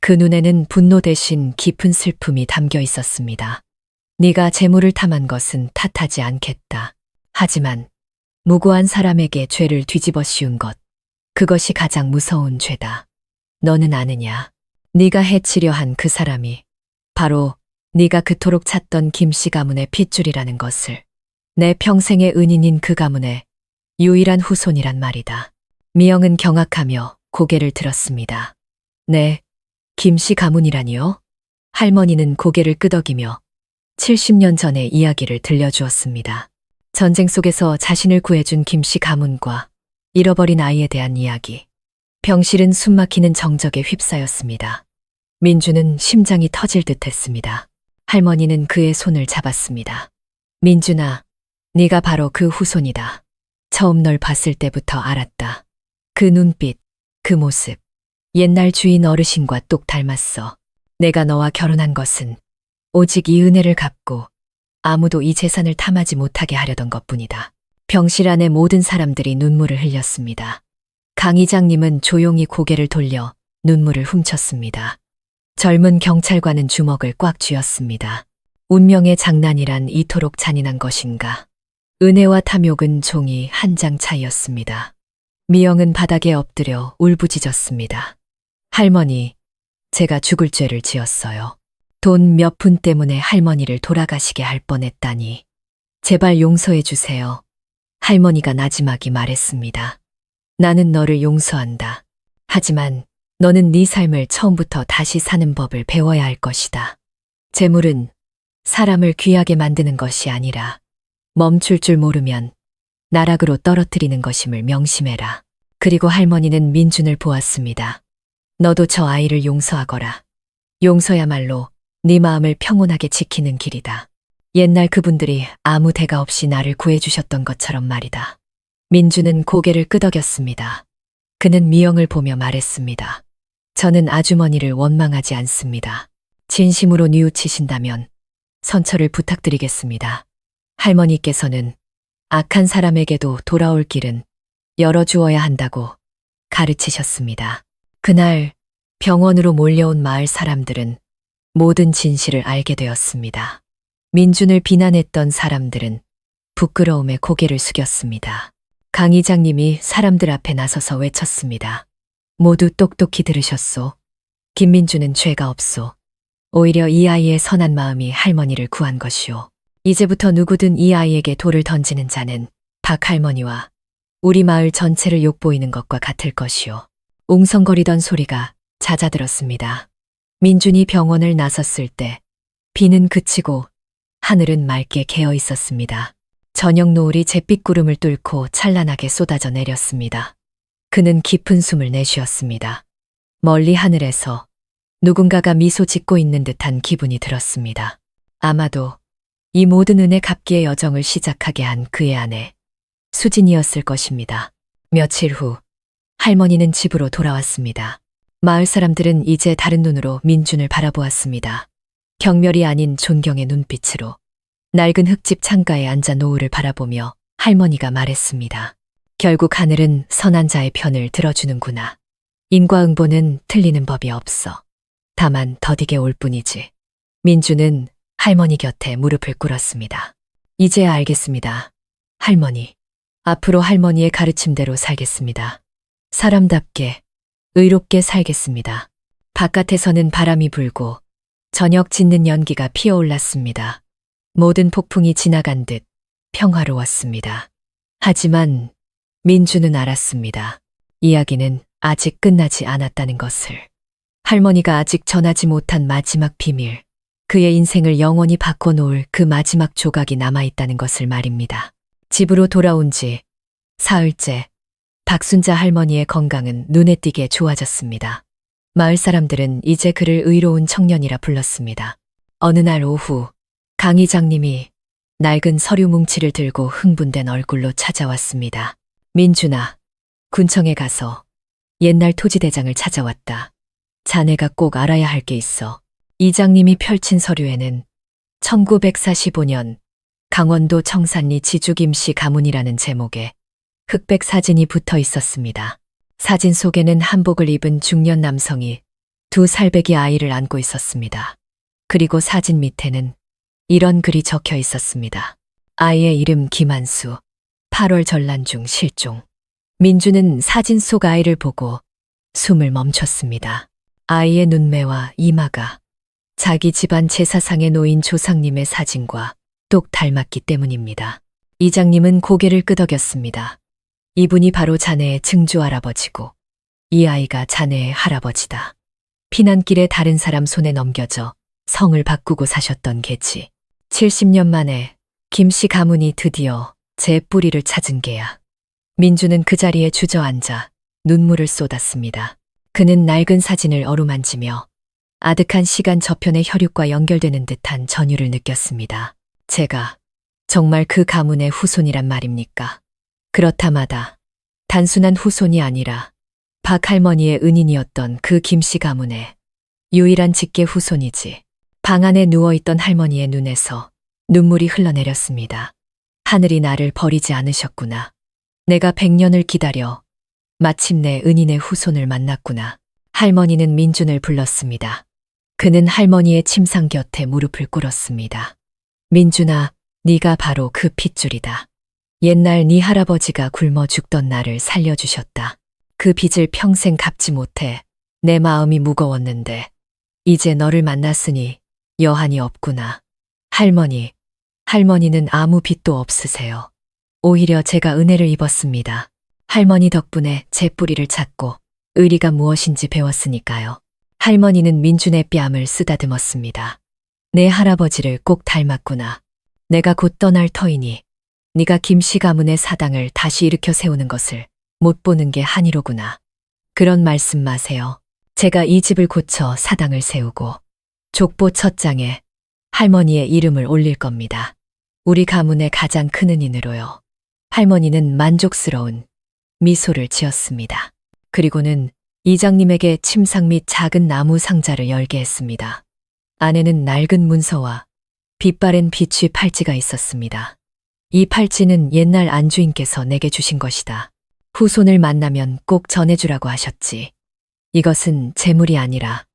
그 눈에는 분노 대신 깊은 슬픔이 담겨 있었습니다. 네가 재물을 탐한 것은 탓하지 않겠다. 하지만 무고한 사람에게 죄를 뒤집어 씌운 것, 그것이 가장 무서운 죄다. 너는 아느냐? 네가 해치려 한 그 사람이 바로 네가 그토록 찾던 김씨 가문의 핏줄이라는 것을. 내 평생의 은인인 그 가문의 유일한 후손이란 말이다. 미영은 경악하며 고개를 들었습니다. 네, 김씨 가문이라니요? 할머니는 고개를 끄덕이며 70년 전의 이야기를 들려주었습니다. 전쟁 속에서 자신을 구해준 김씨 가문과 잃어버린 아이에 대한 이야기. 병실은 숨막히는 정적에 휩싸였습니다. 민주는 심장이 터질 듯 했습니다. 할머니는 그의 손을 잡았습니다. 민준아, 네가 바로 그 후손이다. 처음 널 봤을 때부터 알았다. 그 눈빛, 그 모습. 옛날 주인 어르신과 똑 닮았어. 내가 너와 결혼한 것은 오직 이 은혜를 갚고 아무도 이 재산을 탐하지 못하게 하려던 것뿐이다. 병실 안의 모든 사람들이 눈물을 흘렸습니다. 강 이장님은 조용히 고개를 돌려 눈물을 훔쳤습니다. 젊은 경찰관은 주먹을 꽉 쥐었습니다. 운명의 장난이란 이토록 잔인한 것인가. 은혜와 탐욕은 종이 한 장 차이였습니다. 미영은 바닥에 엎드려 울부짖었습니다. 할머니, 제가 죽을 죄를 지었어요. 돈 몇 푼 때문에 할머니를 돌아가시게 할 뻔했다니. 제발 용서해 주세요. 할머니가 나지막이 말했습니다. 나는 너를 용서한다. 하지만 너는 네 삶을 처음부터 다시 사는 법을 배워야 할 것이다. 재물은 사람을 귀하게 만드는 것이 아니라 멈출 줄 모르면 나락으로 떨어뜨리는 것임을 명심해라. 그리고 할머니는 민준을 보았습니다. 너도 저 아이를 용서하거라. 용서야말로 네 마음을 평온하게 지키는 길이다. 옛날 그분들이 아무 대가 없이 나를 구해주셨던 것처럼 말이다. 민준은 고개를 끄덕였습니다. 그는 미영을 보며 말했습니다. 저는 아주머니를 원망하지 않습니다. 진심으로 뉘우치신다면 선처를 부탁드리겠습니다. 할머니께서는 악한 사람에게도 돌아올 길은 열어주어야 한다고 가르치셨습니다. 그날 병원으로 몰려온 마을 사람들은 모든 진실을 알게 되었습니다. 민준을 비난했던 사람들은 부끄러움에 고개를 숙였습니다. 강 이장님이 사람들 앞에 나서서 외쳤습니다. 모두 똑똑히 들으셨소. 김민준은 죄가 없소. 오히려 이 아이의 선한 마음이 할머니를 구한 것이오. 이제부터 누구든 이 아이에게 돌을 던지는 자는 박 할머니와 우리 마을 전체를 욕보이는 것과 같을 것이오. 웅성거리던 소리가 잦아들었습니다. 민준이 병원을 나섰을 때 비는 그치고 하늘은 맑게 개어 있었습니다. 저녁 노을이 잿빛 구름을 뚫고 찬란하게 쏟아져 내렸습니다. 그는 깊은 숨을 내쉬었습니다. 멀리 하늘에서 누군가가 미소 짓고 있는 듯한 기분이 들었습니다. 아마도 이 모든 은혜 갚기의 여정을 시작하게 한 그의 아내 수진이었을 것입니다. 며칠 후 할머니는 집으로 돌아왔습니다. 마을 사람들은 이제 다른 눈으로 민준을 바라보았습니다. 경멸이 아닌 존경의 눈빛으로 낡은 흙집 창가에 앉아 노을을 바라보며 할머니가 말했습니다. 결국 하늘은 선한 자의 편을 들어주는구나. 인과응보는 틀리는 법이 없어. 다만 더디게 올 뿐이지. 민준은 할머니 곁에 무릎을 꿇었습니다. 이제야 알겠습니다. 할머니. 앞으로 할머니의 가르침대로 살겠습니다. 사람답게, 의롭게 살겠습니다. 바깥에서는 바람이 불고 저녁 짙는 연기가 피어올랐습니다. 모든 폭풍이 지나간 듯 평화로웠습니다. 하지만 민준은 알았습니다. 이야기는 아직 끝나지 않았다는 것을. 할머니가 아직 전하지 못한 마지막 비밀, 그의 인생을 영원히 바꿔놓을 그 마지막 조각이 남아있다는 것을 말입니다. 집으로 돌아온 지 사흘째, 박순자 할머니의 건강은 눈에 띄게 좋아졌습니다. 마을 사람들은 이제 그를 의로운 청년이라 불렀습니다. 어느 날 오후, 강 이장님이 낡은 서류 뭉치를 들고 흥분된 얼굴로 찾아왔습니다. 민준아, 군청에 가서 옛날 토지대장을 찾아왔다. 자네가 꼭 알아야 할 게 있어. 이장님이 펼친 서류에는 1945년 강원도 청산리 지주김씨 가문이라는 제목의 흑백 사진이 붙어 있었습니다. 사진 속에는 한복을 입은 중년 남성이 두 살배기 아이를 안고 있었습니다. 그리고 사진 밑에는 이런 글이 적혀 있었습니다. 아이의 이름 김한수, 8월 전란 중 실종. 민주는 사진 속 아이를 보고 숨을 멈췄습니다. 아이의 눈매와 이마가 자기 집안 제사상에 놓인 조상님의 사진과 똑 닮았기 때문입니다. 이장님은 고개를 끄덕였습니다. 이분이 바로 자네의 증조 할아버지고 이 아이가 자네의 할아버지다. 피난길에 다른 사람 손에 넘겨져 성을 바꾸고 사셨던 계지. 70년 만에 김씨 가문이 드디어 제 뿌리를 찾은 게야. 민주는 그 자리에 주저앉아 눈물을 쏟았습니다. 그는 낡은 사진을 어루만지며 아득한 시간 저편의 혈육과 연결되는 듯한 전율을 느꼈습니다. 제가 정말 그 가문의 후손이란 말입니까? 그렇다마다 단순한 후손이 아니라 박 할머니의 은인이었던 그 김씨 가문의 유일한 직계 후손이지. 방 안에 누워있던 할머니의 눈에서 눈물이 흘러내렸습니다. 하늘이 나를 버리지 않으셨구나. 내가 100년을 기다려 마침내 은인의 후손을 만났구나. 할머니는 민준을 불렀습니다. 그는 할머니의 침상 곁에 무릎을 꿇었습니다. 민준아, 네가 바로 그 핏줄이다. 옛날 네 할아버지가 굶어 죽던 나를 살려주셨다. 그 빚을 평생 갚지 못해 내 마음이 무거웠는데 이제 너를 만났으니 여한이 없구나. 할머니는 아무 빚도 없으세요. 오히려 제가 은혜를 입었습니다. 할머니 덕분에 제 뿌리를 찾고 의리가 무엇인지 배웠으니까요. 할머니는 민준의 뺨을 쓰다듬었습니다. 내 할아버지를 꼭 닮았구나. 내가 곧 떠날 터이니 네가 김씨 가문의 사당을 다시 일으켜 세우는 것을 못 보는 게 한이로구나. 그런 말씀 마세요. 제가 이 집을 고쳐 사당을 세우고 족보 첫 장에 할머니의 이름을 올릴 겁니다. 우리 가문의 가장 큰 은인으로요. 할머니는 만족스러운 미소를 지었습니다. 그리고는 이장님에게 침상 및 작은 나무 상자를 열게 했습니다. 안에는 낡은 문서와 빛바랜 비취 팔찌가 있었습니다. 이 팔찌는 옛날 안주인께서 내게 주신 것이다. 후손을 만나면 꼭 전해주라고 하셨지. 이것은 재물이 아니라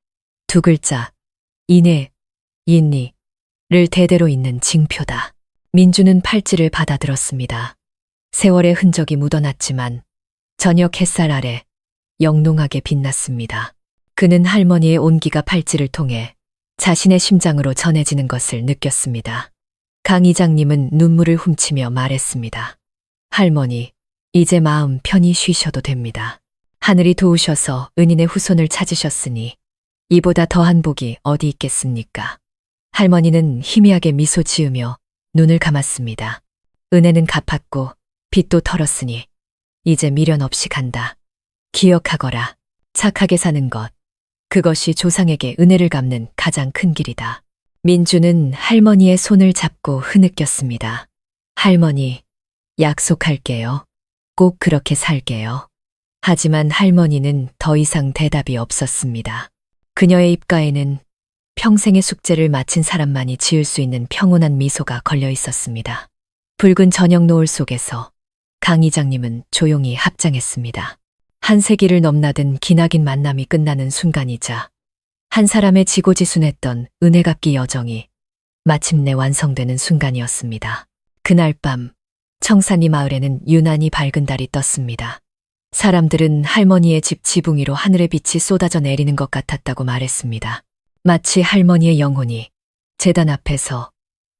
두 글자, 이내, 인니를 대대로 잇는 징표다. 민주는 팔찌를 받아들었습니다. 세월의 흔적이 묻어났지만 저녁 햇살 아래 영롱하게 빛났습니다. 그는 할머니의 온기가 팔찌를 통해 자신의 심장으로 전해지는 것을 느꼈습니다. 강 이장님은 눈물을 훔치며 말했습니다. 할머니, 이제 마음 편히 쉬셔도 됩니다. 하늘이 도우셔서 은인의 후손을 찾으셨으니 이보다 더한 복이 어디 있겠습니까? 할머니는 희미하게 미소 지으며 눈을 감았습니다. 은혜는 갚았고 빚도 털었으니 이제 미련 없이 간다. 기억하거라. 착하게 사는 것. 그것이 조상에게 은혜를 갚는 가장 큰 길이다. 민주는 할머니의 손을 잡고 흐느꼈습니다. 할머니, 약속할게요. 꼭 그렇게 살게요. 하지만 할머니는 더 이상 대답이 없었습니다. 그녀의 입가에는 평생의 숙제를 마친 사람만이 지을 수 있는 평온한 미소가 걸려 있었습니다. 붉은 저녁 노을 속에서 강 이장님은 조용히 합장했습니다. 한 세기를 넘나든 기나긴 만남이 끝나는 순간이자 한 사람의 지고지순했던 은혜 갚기 여정이 마침내 완성되는 순간이었습니다. 그날 밤 청산리 마을에는 유난히 밝은 달이 떴습니다. 사람들은 할머니의 집 지붕 위로 하늘의 빛이 쏟아져 내리는 것 같았다고 말했습니다. 마치 할머니의 영혼이 제단 앞에서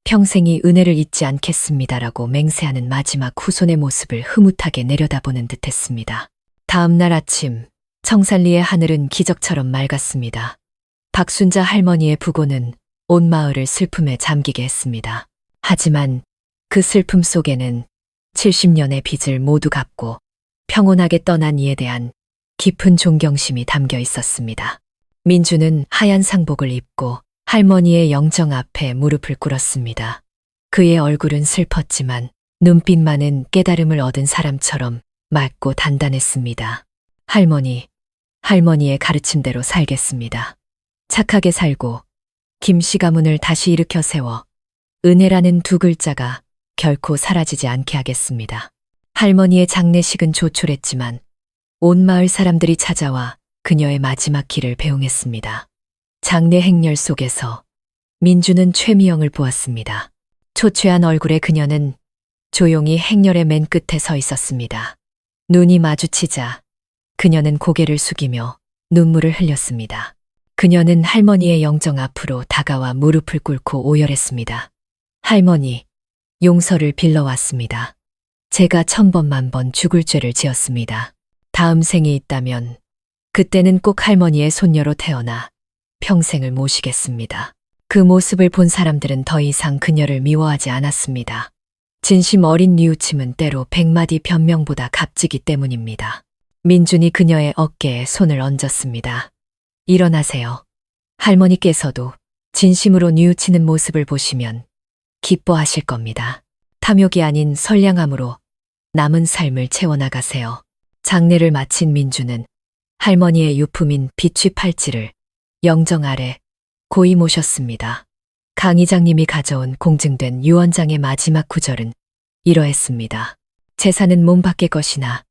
평생이 은혜를 잊지 않겠습니다라고 맹세하는 마지막 후손의 모습을 흐뭇하게 내려다보는 듯했습니다. 다음 날 아침 청산리의 하늘은 기적처럼 맑았습니다. 박순자 할머니의 부고는 온 마을을 슬픔에 잠기게 했습니다. 하지만 그 슬픔 속에는 70년의 빚을 모두 갚고 평온하게 떠난 이에 대한 깊은 존경심이 담겨 있었습니다. 민주는 하얀 상복을 입고 할머니의 영정 앞에 무릎을 꿇었습니다. 그의 얼굴은 슬펐지만 눈빛만은 깨달음을 얻은 사람처럼 맑고 단단했습니다. 할머니의 가르침대로 살겠습니다. 착하게 살고 김씨 가문을 다시 일으켜 세워 은혜라는 두 글자가 결코 사라지지 않게 하겠습니다. 할머니의 장례식은 조촐했지만 온 마을 사람들이 찾아와 그녀의 마지막 길을 배웅했습니다. 장례 행렬 속에서 민주는 최미영을 보았습니다. 초췌한 얼굴의 그녀는 조용히 행렬의 맨 끝에 서 있었습니다. 눈이 마주치자 그녀는 고개를 숙이며 눈물을 흘렸습니다. 그녀는 할머니의 영정 앞으로 다가와 무릎을 꿇고 오열했습니다. 할머니, 용서를 빌러왔습니다. 제가 1000번 1000번 죽을 죄를 지었습니다. 다음 생이 있다면 그때는 꼭 할머니의 손녀로 태어나 평생을 모시겠습니다. 그 모습을 본 사람들은 더 이상 그녀를 미워하지 않았습니다. 진심 어린 뉘우침은 때로 100마디 변명보다 값지기 때문입니다. 민준이 그녀의 어깨에 손을 얹었습니다. 일어나세요. 할머니께서도 진심으로 뉘우치는 모습을 보시면 기뻐하실 겁니다. 탐욕이 아닌 선량함으로 남은 삶을 채워나가세요. 장례를 마친 민주는 할머니의 유품인 비취 팔찌를 영정 아래 고이 모셨습니다. 강 이장님이 가져온 공증된 유언장의 마지막 구절은 이러했습니다. 재산은 몸 밖의 것이나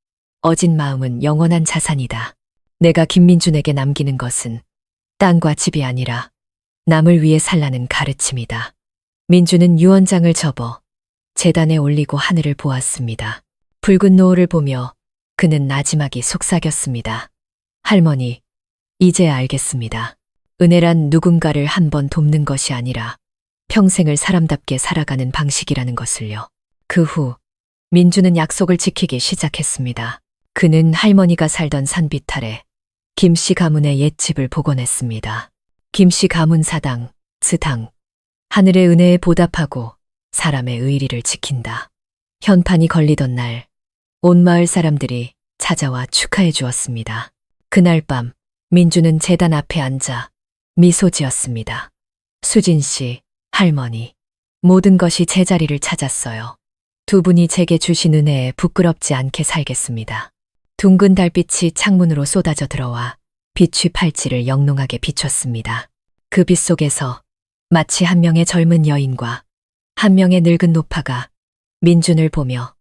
어진 마음은 영원한 자산이다. 내가 김민준에게 남기는 것은 땅과 집이 아니라 남을 위해 살라는 가르침이다. 민주는 유언장을 접어 제단에 올리고 하늘을 보았습니다. 붉은 노을을 보며 그는 나지막이 속삭였습니다. 할머니, 이제 알겠습니다. 은혜란 누군가를 한 번 돕는 것이 아니라 평생을 사람답게 살아가는 방식이라는 것을요. 그 후 민주는 약속을 지키기 시작했습니다. 그는 할머니가 살던 산빛 아래 김씨 가문의 옛집을 복원했습니다. 김씨 가문 사당, 즈당, 하늘의 은혜에 보답하고 사람의 의리를 지킨다. 현판이 걸리던 날, 온 마을 사람들이 찾아와 축하해 주었습니다. 그날 밤, 민주는 제단 앞에 앉아 미소 지었습니다. 수진 씨, 할머니, 모든 것이 제자리를 찾았어요. 두 분이 제게 주신 은혜에 부끄럽지 않게 살겠습니다. 둥근 달빛이 창문으로 쏟아져 들어와 빛이 팔찌를 영롱하게 비췄습니다. 그 빛 속에서 마치 한 명의 젊은 여인과 한 명의 늙은 노파가 민준을 보며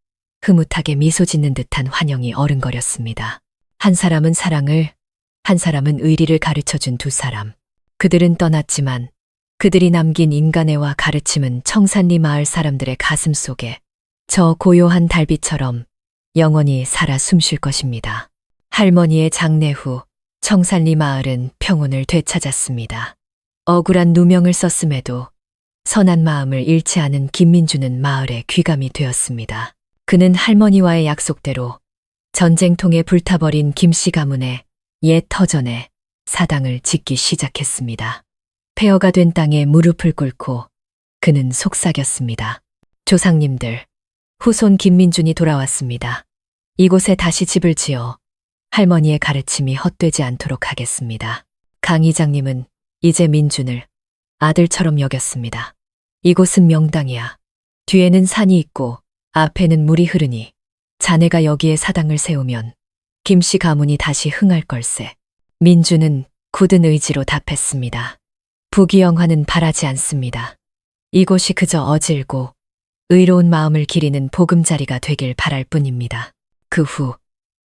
흐뭇하게 미소 짓는 듯한 환영이 어른거렸습니다. 한 사람은 사랑을, 한 사람은 의리를 가르쳐준 두 사람. 그들은 떠났지만 그들이 남긴 인간애와 가르침은 청산리 마을 사람들의 가슴 속에 저 고요한 달빛처럼 영원히 살아 숨쉴 것입니다. 할머니의 장례 후 청산리 마을은 평온을 되찾았습니다. 억울한 누명을 썼음에도 선한 마음을 잃지 않은 김민주는 마을의 귀감이 되었습니다. 그는 할머니와의 약속대로 전쟁통에 불타버린 김씨 가문의 옛 터전에 사당을 짓기 시작했습니다. 폐허가 된 땅에 무릎을 꿇고 그는 속삭였습니다. 조상님들, 후손 김민준이 돌아왔습니다. 이곳에 다시 집을 지어 할머니의 가르침이 헛되지 않도록 하겠습니다. 강 이장님은 이제 민준을 아들처럼 여겼습니다. 이곳은 명당이야. 뒤에는 산이 있고 앞에는 물이 흐르니 자네가 여기에 사당을 세우면 김씨 가문이 다시 흥할 걸세. 민준은 굳은 의지로 답했습니다. 부귀영화는 바라지 않습니다. 이곳이 그저 어질고 의로운 마음을 기리는 보금자리가 되길 바랄 뿐입니다. 그 후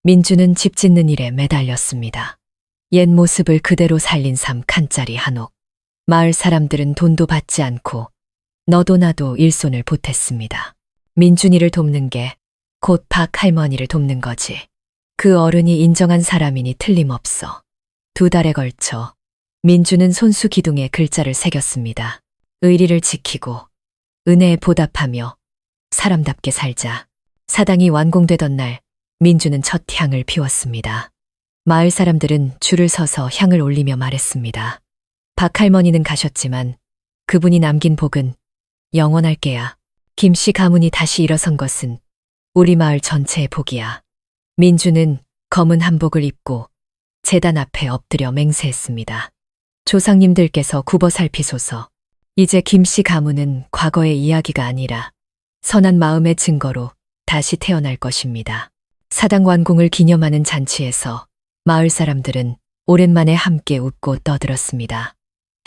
민준은 집 짓는 일에 매달렸습니다. 옛 모습을 그대로 살린 삶 칸짜리 한옥. 마을 사람들은 돈도 받지 않고 너도 나도 일손을 보탰습니다. 민준이를 돕는 게 곧 박 할머니를 돕는 거지. 그 어른이 인정한 사람이니 틀림없어. 2달에 걸쳐 민준은 손수 기둥에 글자를 새겼습니다. 의리를 지키고 은혜에 보답하며 사람답게 살자. 사당이 완공되던 날 민준은 첫 향을 피웠습니다. 마을 사람들은 줄을 서서 향을 올리며 말했습니다. 박 할머니는 가셨지만 그분이 남긴 복은 영원할 게야. 김씨 가문이 다시 일어선 것은 우리 마을 전체의 복이야. 민준은 검은 한복을 입고 제단 앞에 엎드려 맹세했습니다. 조상님들께서 굽어 살피소서. 이제 김씨 가문은 과거의 이야기가 아니라 선한 마음의 증거로 다시 태어날 것입니다. 사당 완공을 기념하는 잔치에서 마을 사람들은 오랜만에 함께 웃고 떠들었습니다.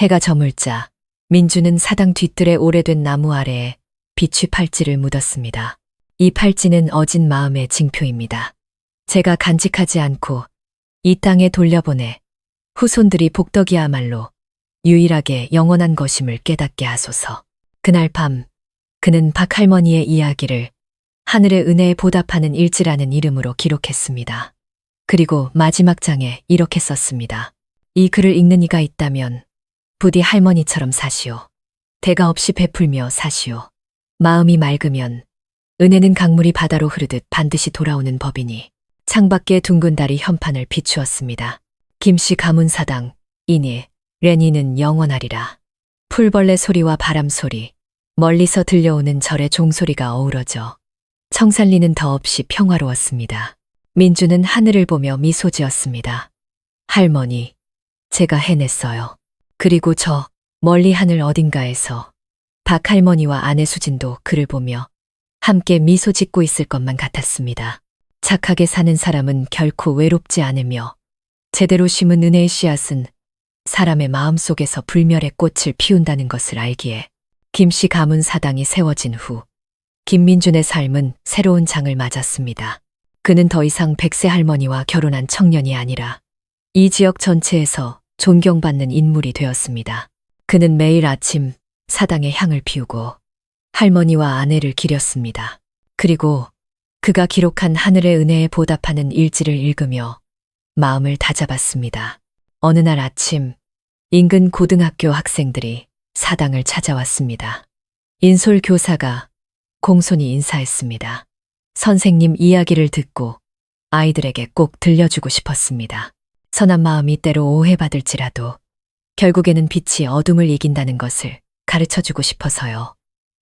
해가 저물자 민주는 사당 뒤뜰의 오래된 나무 아래에 빛의 팔찌를 묻었습니다. 이 팔찌는 어진 마음의 징표입니다. 제가 간직하지 않고 이 땅에 돌려보내 후손들이 복덕이야말로 유일하게 영원한 것임을 깨닫게 하소서. 그날 밤 그는 박 할머니의 이야기를 하늘의 은혜에 보답하는 일지라는 이름으로 기록했습니다. 그리고 마지막 장에 이렇게 썼습니다. 이 글을 읽는 이가 있다면 부디 할머니처럼 사시오. 대가 없이 베풀며 사시오. 마음이 맑으면 은혜는 강물이 바다로 흐르듯 반드시 돌아오는 법이니. 창밖에 둥근 달이 현판을 비추었습니다. 김씨 가문 사당, 이니, 레니는 영원하리라. 풀벌레 소리와 바람 소리, 멀리서 들려오는 절의 종소리가 어우러져 청산리는 더없이 평화로웠습니다. 민주는 하늘을 보며 미소 지었습니다. 할머니, 제가 해냈어요. 그리고 저 멀리 하늘 어딘가에서 박 할머니와 아내 수진도 그를 보며 함께 미소 짓고 있을 것만 같았습니다. 착하게 사는 사람은 결코 외롭지 않으며 제대로 심은 은혜의 씨앗은 사람의 마음속에서 불멸의 꽃을 피운다는 것을 알기에 김씨 가문 사당이 세워진 후 김민준의 삶은 새로운 장을 맞았습니다. 그는 더 이상 100세 할머니와 결혼한 청년이 아니라 이 지역 전체에서 존경받는 인물이 되었습니다. 그는 매일 아침 사당에 향을 피우고 할머니와 아내를 기렸습니다. 그리고 그가 기록한 하늘의 은혜에 보답하는 일지를 읽으며 마음을 다잡았습니다. 어느 날 아침 인근 고등학교 학생들이 사당을 찾아왔습니다. 인솔 교사가 공손히 인사했습니다. 선생님 이야기를 듣고 아이들에게 꼭 들려주고 싶었습니다. 선한 마음이 때로 오해받을지라도 결국에는 빛이 어둠을 이긴다는 것을 가르쳐주고 싶어서요.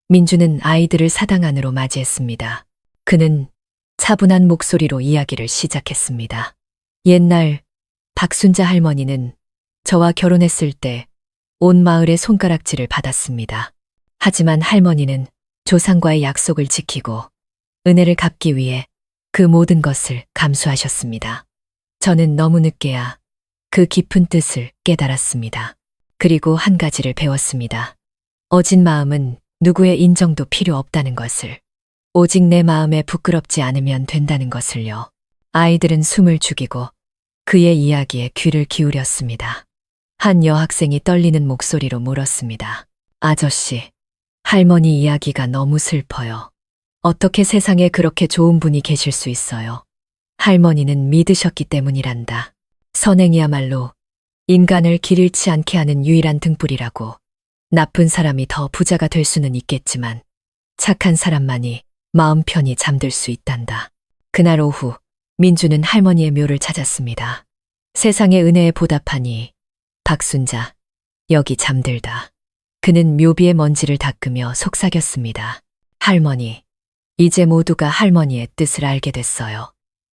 민주는 아이들을 사당 안으로 맞이했습니다. 그는 차분한 목소리로 이야기를 시작했습니다. 옛날 박순자 할머니는 저와 결혼했을 때 온 마을의 손가락질을 받았습니다. 하지만 할머니는 조상과의 약속을 지키고 은혜를 갚기 위해 그 모든 것을 감수하셨습니다. 저는 너무 늦게야 그 깊은 뜻을 깨달았습니다. 그리고 한 가지를 배웠습니다. 어진 마음은 누구의 인정도 필요 없다는 것을, 오직 내 마음에 부끄럽지 않으면 된다는 것을요. 아이들은 숨을 죽이고 그의 이야기에 귀를 기울였습니다. 한 여학생이 떨리는 목소리로 물었습니다. 아저씨, 할머니 이야기가 너무 슬퍼요. 어떻게 세상에 그렇게 좋은 분이 계실 수 있어요? 할머니는 믿으셨기 때문이란다. 선행이야말로 인간을 길 잃지 않게 하는 유일한 등불이라고. 나쁜 사람이 더 부자가 될 수는 있겠지만 착한 사람만이 마음 편히 잠들 수 있단다. 그날 오후 민주는 할머니의 묘를 찾았습니다. 세상의 은혜에 보답하니 박순자, 여기 잠들다. 그는 묘비의 먼지를 닦으며 속삭였습니다. 할머니, 이제 모두가 할머니의 뜻을 알게 됐어요.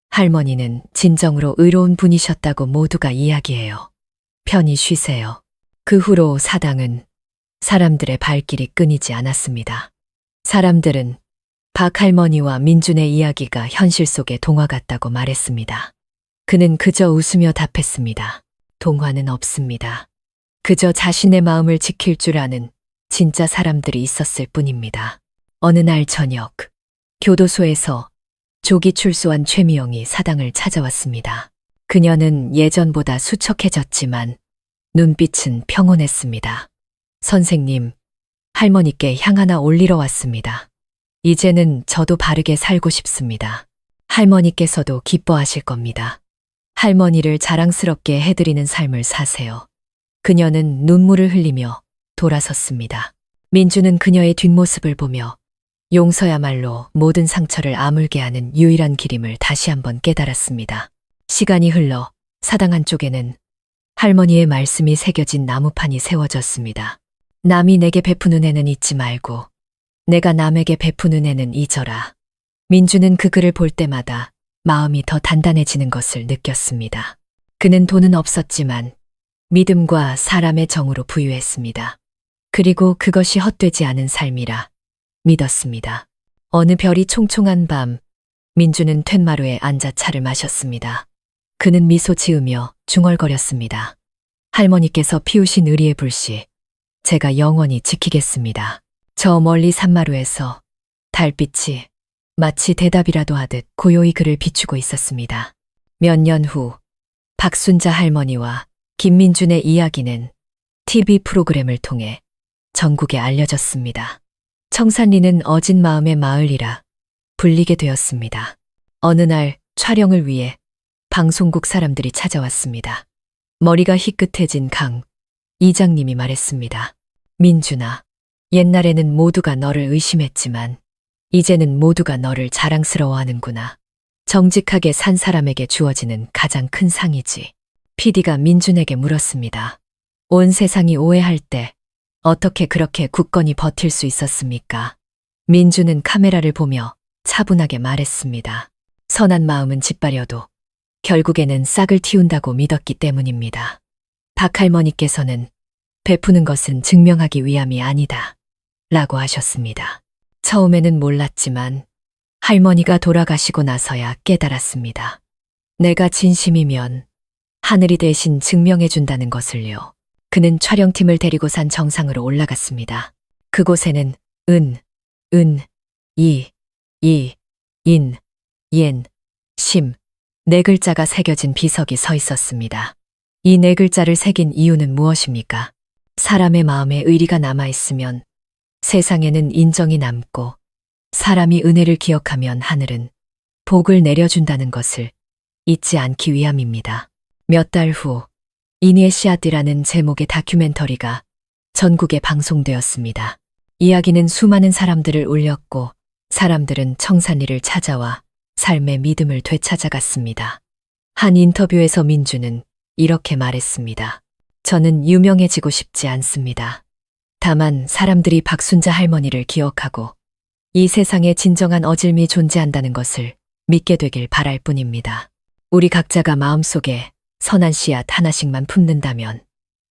할머니는 진정으로 의로운 분이셨다고 모두가 이야기해요. 편히 쉬세요. 그 후로 사당은 사람들의 발길이 끊이지 않았습니다. 사람들은 박 할머니와 민준의 이야기가 현실 속의 동화 같다고 말했습니다. 그는 그저 웃으며 답했습니다. 동화는 없습니다. 그저 자신의 마음을 지킬 줄 아는 진짜 사람들이 있었을 뿐입니다. 어느 날 저녁, 교도소에서 조기 출소한 최미영이 사당을 찾아왔습니다. 그녀는 예전보다 수척해졌지만 눈빛은 평온했습니다. 선생님, 할머니께 향 하나 올리러 왔습니다. 이제는 저도 바르게 살고 싶습니다. 할머니께서도 기뻐하실 겁니다. 할머니를 자랑스럽게 해드리는 삶을 사세요. 그녀는 눈물을 흘리며 돌아섰습니다. 민주는 그녀의 뒷모습을 보며 용서야말로 모든 상처를 아물게 하는 유일한 길임을 다시 한번 깨달았습니다. 시간이 흘러 사당 한쪽에는 할머니의 말씀이 새겨진 나무판이 세워졌습니다. 남이 내게 베푸는 애는 잊지 말고 내가 남에게 베푸는 애는 잊어라. 민주는 그 글을 볼 때마다 마음이 더 단단해지는 것을 느꼈습니다. 그는 돈은 없었지만 믿음과 사람의 정으로 부유했습니다. 그리고 그것이 헛되지 않은 삶이라 믿었습니다. 어느 별이 총총한 밤, 민주는 툇마루에 앉아 차를 마셨습니다. 그는 미소 지으며 중얼거렸습니다. 할머니께서 피우신 의리의 불씨, 제가 영원히 지키겠습니다. 저 멀리 산마루에서 달빛이 마치 대답이라도 하듯 고요히 그를 비추고 있었습니다. 몇 년 후 박순자 할머니와 김민준의 이야기는 TV 프로그램을 통해 전국에 알려졌습니다. 청산리는 어진 마음의 마을이라 불리게 되었습니다. 어느 날 촬영을 위해 방송국 사람들이 찾아왔습니다. 머리가 희끗해진 강 이장님이 말했습니다. 민준아, 옛날에는 모두가 너를 의심했지만 이제는 모두가 너를 자랑스러워하는구나. 정직하게 산 사람에게 주어지는 가장 큰 상이지. PD가 민준에게 물었습니다. 온 세상이 오해할 때 어떻게 그렇게 굳건히 버틸 수 있었습니까? 민준은 카메라를 보며 차분하게 말했습니다. 선한 마음은 짓밟려도 결국에는 싹을 틔운다고 믿었기 때문입니다. 박 할머니께서는 베푸는 것은 증명하기 위함이 아니다 라고 하셨습니다. 처음에는 몰랐지만 할머니가 돌아가시고 나서야 깨달았습니다. 내가 진심이면 하늘이 대신 증명해준다는 것을요. 그는 촬영팀을 데리고 산 정상으로 올라갔습니다. 그곳에는 은, 이, 인, 옌, 심, 네 글자가 새겨진 비석이 서 있었습니다. 이 네 글자를 새긴 이유는 무엇입니까? 사람의 마음에 의리가 남아있으면 세상에는 인정이 남고 사람이 은혜를 기억하면 하늘은 복을 내려준다는 것을 잊지 않기 위함입니다. 몇 달 후 이니에시아띠라는 제목의 다큐멘터리가 전국에 방송되었습니다. 이야기는 수많은 사람들을 울렸고 사람들은 청산리를 찾아와 삶의 믿음을 되찾아갔습니다. 한 인터뷰에서 민주는 이렇게 말했습니다. 저는 유명해지고 싶지 않습니다. 다만 사람들이 박순자 할머니를 기억하고 이 세상에 진정한 어질미 존재한다는 것을 믿게 되길 바랄 뿐입니다. 우리 각자가 마음속에 선한 씨앗 하나씩만 품는다면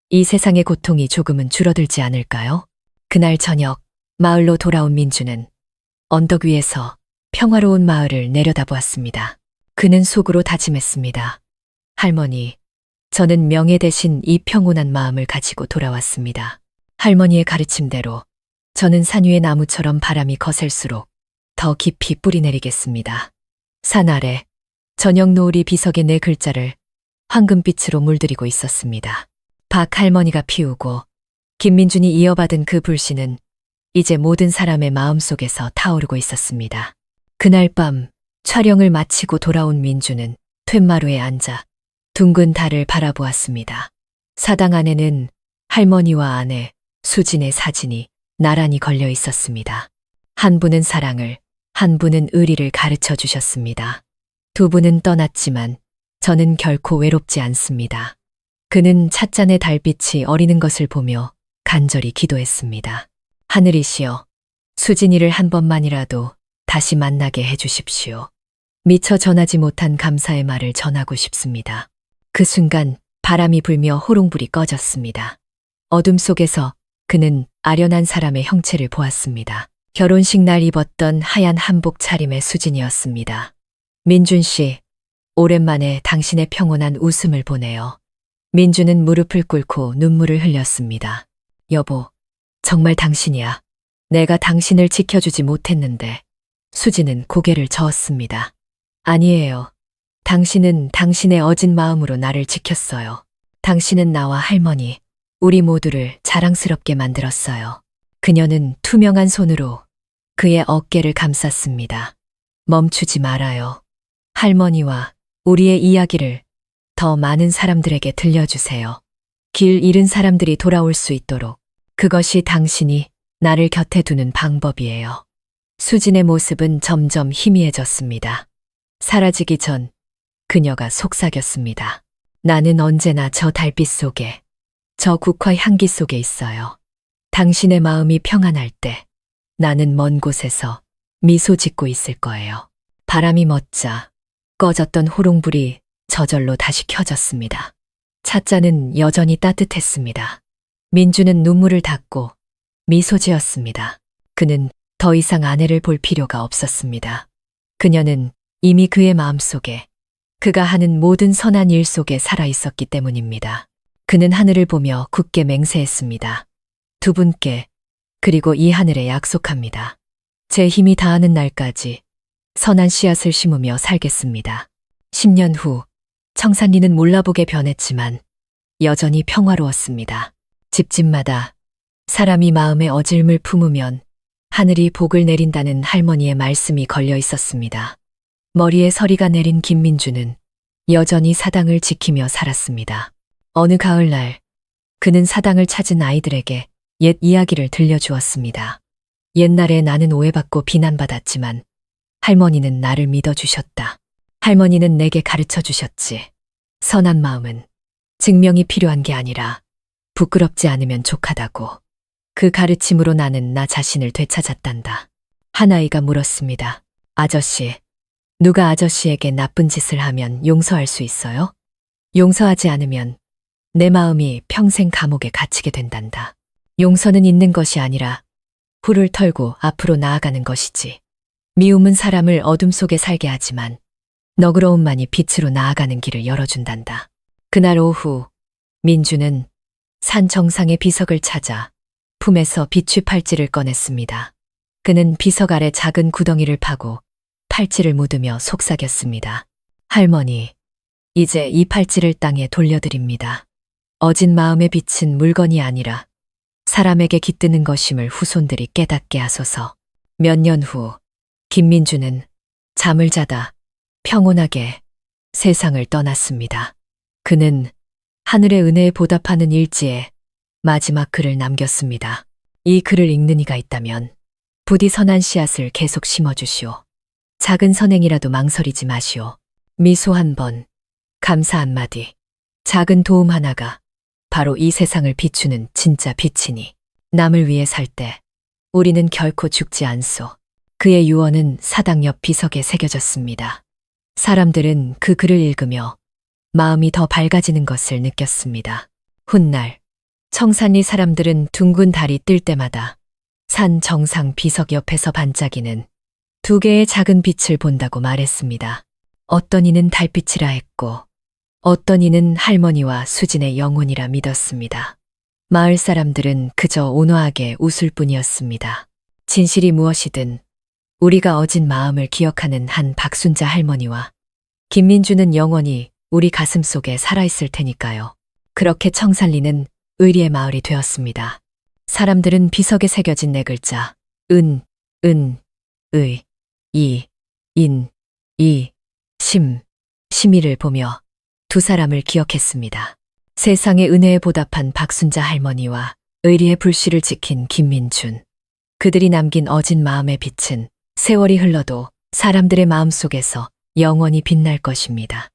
이 세상의 고통이 조금은 줄어들지 않을까요? 그날 저녁 마을로 돌아온 민주는 언덕 위에서 평화로운 마을을 내려다보았습니다. 그는 속으로 다짐했습니다. 할머니, 저는 명예 대신 이 평온한 마음을 가지고 돌아왔습니다. 할머니의 가르침대로 저는 산 위의 나무처럼 바람이 거셀수록 더 깊이 뿌리내리겠습니다. 산 아래 저녁 노을이 비석의 네 글자를 황금빛으로 물들이고 있었습니다. 박 할머니가 피우고 김민준이 이어받은 그 불씨는 이제 모든 사람의 마음속에서 타오르고 있었습니다. 그날 밤 촬영을 마치고 돌아온 민주는 툇마루에 앉아 둥근 달을 바라보았습니다. 사당 안에는 할머니와 아내 수진의 사진이 나란히 걸려 있었습니다. 한 분은 사랑을, 한 분은 의리를 가르쳐 주셨습니다. 두 분은 떠났지만 저는 결코 외롭지 않습니다. 그는 찻잔의 달빛이 어리는 것을 보며 간절히 기도했습니다. 하늘이시여, 수진이를 한 번만이라도 다시 만나게 해주십시오. 미처 전하지 못한 감사의 말을 전하고 싶습니다. 그 순간 바람이 불며 호롱불이 꺼졌습니다. 어둠 속에서 그는 아련한 사람의 형체를 보았습니다. 결혼식 날 입었던 하얀 한복 차림의 수진이었습니다. 민준 씨, 오랜만에 당신의 평온한 웃음을 보네요. 민준은 무릎을 꿇고 눈물을 흘렸습니다. 여보, 정말 당신이야. 내가 당신을 지켜주지 못했는데. 수진은 고개를 저었습니다. 아니에요. 당신은 당신의 어진 마음으로 나를 지켰어요. 당신은 나와 할머니, 우리 모두를 자랑스럽게 만들었어요. 그녀는 투명한 손으로 그의 어깨를 감쌌습니다. 멈추지 말아요. 할머니와 우리의 이야기를 더 많은 사람들에게 들려주세요. 길 잃은 사람들이 돌아올 수 있도록 그것이 당신이 나를 곁에 두는 방법이에요. 수진의 모습은 점점 희미해졌습니다. 사라지기 전 그녀가 속삭였습니다. 나는 언제나 저 달빛 속에, 저 국화 향기 속에 있어요. 당신의 마음이 평안할 때 나는 먼 곳에서 미소 짓고 있을 거예요. 바람이 멎자 꺼졌던 호롱불이 저절로 다시 켜졌습니다. 찻잔은 여전히 따뜻했습니다. 민주는 눈물을 닦고 미소 지었습니다. 그는 더 이상 아내를 볼 필요가 없었습니다. 그녀는 이미 그의 마음속에 그가 하는 모든 선한 일 속에 살아 있었기 때문입니다. 그는 하늘을 보며 굳게 맹세했습니다. 두 분께, 그리고 이 하늘에 약속합니다. 제 힘이 다하는 날까지 선한 씨앗을 심으며 살겠습니다. 10년 후 청산리는 몰라보게 변했지만 여전히 평화로웠습니다. 집집마다 사람이 마음에 어질물 품으면 하늘이 복을 내린다는 할머니의 말씀이 걸려 있었습니다. 머리에 서리가 내린 김민주는 여전히 사당을 지키며 살았습니다. 어느 가을날 그는 사당을 찾은 아이들에게 옛 이야기를 들려주었습니다. 옛날에 나는 오해받고 비난받았지만 할머니는 나를 믿어주셨다. 할머니는 내게 가르쳐 주셨지. 선한 마음은 증명이 필요한 게 아니라 부끄럽지 않으면 족하다고. 그 가르침으로 나는 나 자신을 되찾았단다. 한 아이가 물었습니다. 아저씨, 누가 아저씨에게 나쁜 짓을 하면 용서할 수 있어요? 용서하지 않으면 내 마음이 평생 감옥에 갇히게 된단다. 용서는 있는 것이 아니라 불을 털고 앞으로 나아가는 것이지. 미움은 사람을 어둠 속에 살게 하지만 너그러움만이 빛으로 나아가는 길을 열어준단다. 그날 오후 민주는 산 정상의 비석을 찾아 품에서 비취 팔찌를 꺼냈습니다. 그는 비석 아래 작은 구덩이를 파고 팔찌를 묻으며 속삭였습니다. 할머니, 이제 이 팔찌를 땅에 돌려드립니다. 어진 마음의 빛은 물건이 아니라 사람에게 깃드는 것임을 후손들이 깨닫게 하소서. 몇 년 후 김민주는 잠을 자다 평온하게 세상을 떠났습니다. 그는 하늘의 은혜에 보답하는 일지에 마지막 글을 남겼습니다. 이 글을 읽는 이가 있다면 부디 선한 씨앗을 계속 심어주시오. 작은 선행이라도 망설이지 마시오. 미소 한 번, 감사 한마디, 작은 도움 하나가 바로 이 세상을 비추는 진짜 빛이니. 남을 위해 살 때 우리는 결코 죽지 않소. 그의 유언은 사당 옆 비석에 새겨졌습니다. 사람들은 그 글을 읽으며 마음이 더 밝아지는 것을 느꼈습니다. 훗날 청산리 사람들은 둥근 달이 뜰 때마다 산 정상 비석 옆에서 반짝이는 두 개의 작은 빛을 본다고 말했습니다. 어떤 이는 달빛이라 했고 어떤 이는 할머니와 수진의 영혼이라 믿었습니다. 마을 사람들은 그저 온화하게 웃을 뿐이었습니다. 진실이 무엇이든 우리가 어진 마음을 기억하는 한 박순자 할머니와 김민주는 영원히 우리 가슴 속에 살아있을 테니까요. 그렇게 청산리는 의리의 마을이 되었습니다. 사람들은 비석에 새겨진 네 글자 은, 의, 이, 인, 이, 심의를 보며 두 사람을 기억했습니다. 세상의 은혜에 보답한 박순자 할머니와 의리의 불씨를 지킨 김민준. 그들이 남긴 어진 마음의 빛은 세월이 흘러도 사람들의 마음속에서 영원히 빛날 것입니다.